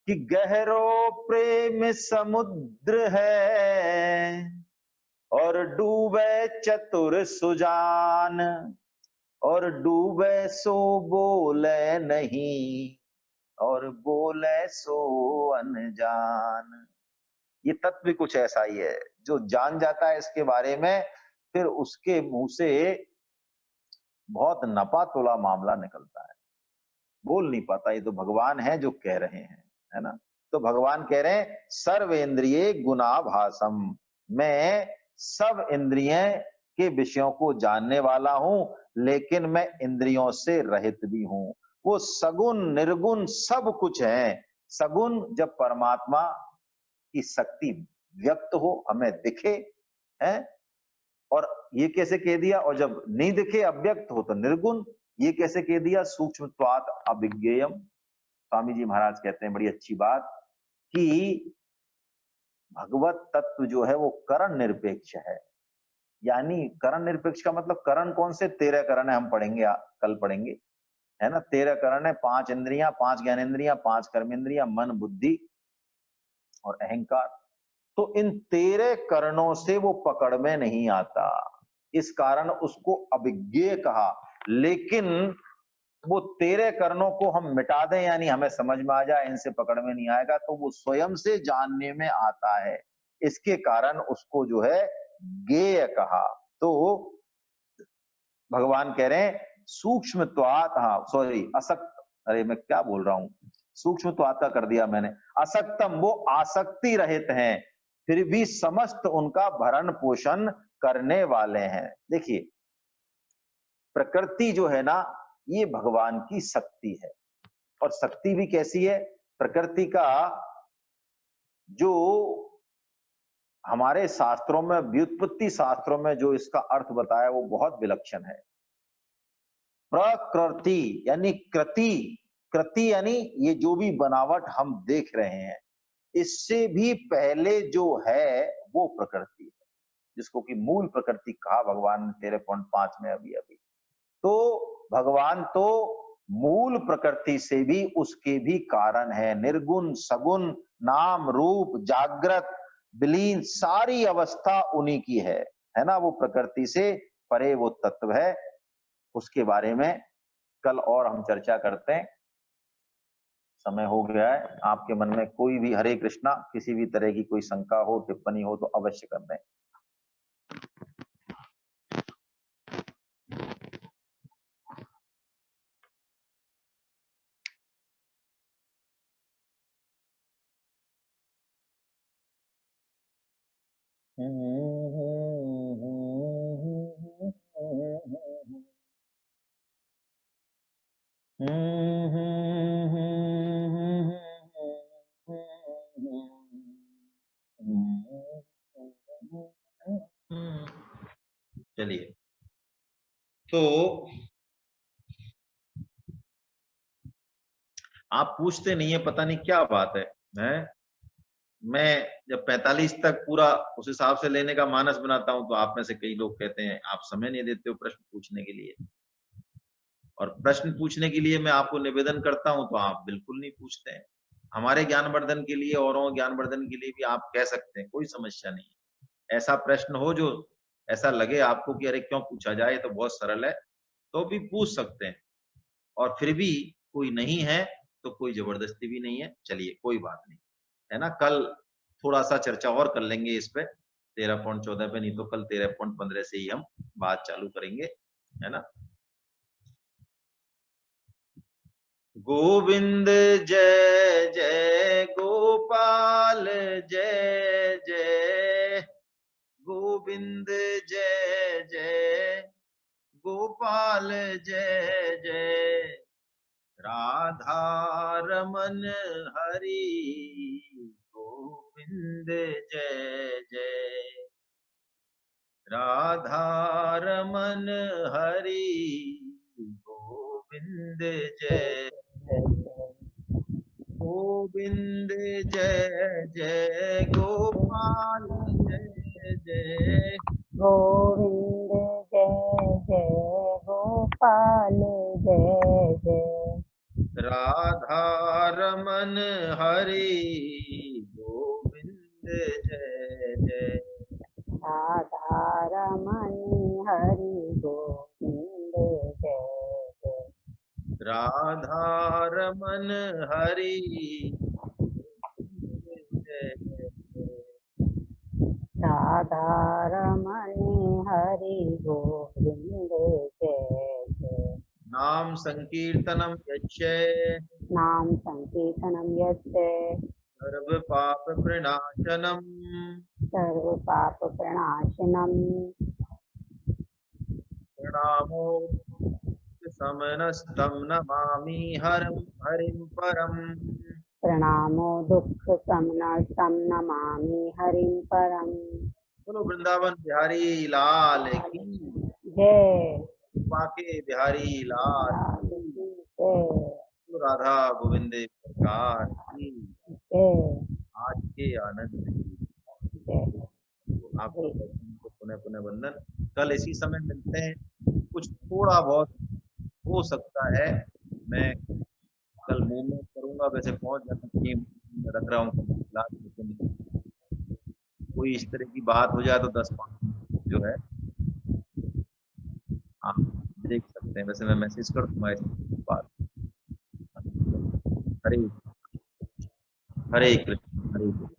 कि गहरो प्रेम समुद्र है और डूबे चतुर सुजान, और डूबे सो बोले नहीं, और बोले सो अनजान। ये तत्व कुछ ऐसा ही है, जो जान जाता है इसके बारे में, फिर उसके मुंह से बहुत नपा तोला मामला निकलता है, बोल नहीं पाता। ये तो भगवान है जो कह रहे हैं, है ना। तो भगवान कह रहे हैं सर्वेंद्रिय गुणाभासम, मैं सब इंद्रिय के विषयों को जानने वाला हूं, लेकिन मैं इंद्रियों से रहित भी हूं। वो सगुण निर्गुण सब कुछ है। सगुण जब परमात्मा की शक्ति व्यक्त हो, हमें दिखे, है। और ये कैसे कह दिया, और जब नहीं दिखे अव्यक्त हो तो निर्गुण, ये कैसे कह दिया, सूक्ष्मत्वात् अविज्ञेयम। स्वामी जी महाराज कहते हैं बड़ी अच्छी बात कि भगवत तत्व जो है वो करण निरपेक्ष है। यानी करण निरपेक्ष का मतलब, करण कौन से? 13 करण है, हम पढ़ेंगे, कल पढ़ेंगे, है ना। 13 करण है, 5 इंद्रियां, 5 ज्ञानेन्द्रियां, 5 कर्मेंद्रियां, मन बुद्धि और अहंकार। तो इन 13 करणों से वो पकड़ में नहीं आता, इस कारण उसको अविज्ञेय कहा। लेकिन वो 13 करणों को हम मिटा दें, यानी हमें समझ में आ जाए, इनसे पकड़ में नहीं आएगा, तो वो स्वयं से जानने में आता है। इसके कारण उसको जो है ज्ञेय कहा। तो भगवान कह रहे हैं सूक्ष्मत्वात्, हाँ सॉरी असक्त, अरे मैं क्या बोल रहा हूं, सूक्ष्मत्वात् का कर दिया मैंने। असक्तम, वो आसक्ति रहित हैं, फिर भी समस्त उनका भरण पोषण करने वाले हैं। देखिए प्रकृति जो है ना, ये भगवान की शक्ति है। और शक्ति भी कैसी है? प्रकृति का जो हमारे शास्त्रों में, व्युत्पत्ति शास्त्रों में जो इसका अर्थ बताया वो बहुत विलक्षण है। प्रकृति यानी कृति, कृति यानी ये जो भी बनावट हम देख रहे हैं, इससे भी पहले जो है वो प्रकृति है, जिसको कि मूल प्रकृति कहा भगवान ने 13.5 में अभी अभी। तो भगवान तो मूल प्रकृति से भी उसके भी कारण है। निर्गुण सगुण नाम रूप जागृत विलीन सारी अवस्था उन्हीं की है ना। वो प्रकृति से परे वो तत्व है। उसके बारे में कल और हम चर्चा करते हैं। समय हो गया है। आपके मन में कोई भी, हरे कृष्णा, किसी भी तरह की कोई शंका हो, टिप्पणी हो तो अवश्य कर दें। चलिए, तो आप पूछते नहीं है, पता नहीं क्या बात है, हैं? मैं जब 45 तक पूरा उस हिसाब से लेने का मानस बनाता हूँ, तो आप में से कई लोग कहते हैं, आप समय नहीं देते हो प्रश्न पूछने के लिए। और प्रश्न पूछने के लिए मैं आपको निवेदन करता हूँ, तो आप बिल्कुल नहीं पूछते हैं। हमारे ज्ञानवर्धन के लिए, औरों ज्ञानवर्धन के लिए भी आप कह सकते हैं, कोई समस्या नहीं है। ऐसा प्रश्न हो जो ऐसा लगे आपको कि अरे क्यों पूछा जाए, तो बहुत सरल है, तो भी पूछ सकते हैं। और फिर भी कोई नहीं है, तो कोई जबरदस्ती भी नहीं है, चलिए कोई बात नहीं, है ना? कल थोड़ा-सा चर्चा और कर लेंगे इस पे, 13.14 पे, नहीं तो कल 13.15 से ही हम बात चालू करेंगे, है ना? गोविंद जय जय गोपाल जय जय, गोविंद जय जय गोपाल जय जय, राधा रमन हरि गोविंद जय जय, राधा रमन हरि गोविंद जय, गोविंद जय जय गोपाल जय जय, गोविंद जय जय गोपाल जय जय, राधा रमन हरि गोविंद जय जय, राधा रमण हरि गोविंद जय जय, राधा रमन हरि गोविंद जय जय। राधा रमण हरि गोविंद जय जय, नाम संकीर्तनम यस्य नाम संकीर्तनं यस्य सर्व पाप प्रणाशनम, सर्व पाप प्रणाशनम, प्रणामो समनस्तम नमामि हरम हरिम परम। प्रणामो दुःख समनसं नमामि हरिं परम। बोलो वृंदावन बिहारी लाल की, जय बाके बिहारी लाल लाल की, की जय बोलो राधा गोविंद सरकार की, जय आज के आनंद की। जय। तो आपको दर्शन को पुनः पुनः वंदन। कल इसी समय मिलते हैं। कुछ थोड़ा बहुत हो सकता है, मैं कल मूवमेंट करूंगा, वैसे पहुंच जाना चाहिए, मैं रख रहा हूँ क्लास, लेकिन कोई इस तरह की बात हो जाए तो 10-5 मिनट जो है आप देख सकते हैं, वैसे मैं मैसेज कर दूंगा इस बात। हरे हरे कृष्ण हरे कृष्ण।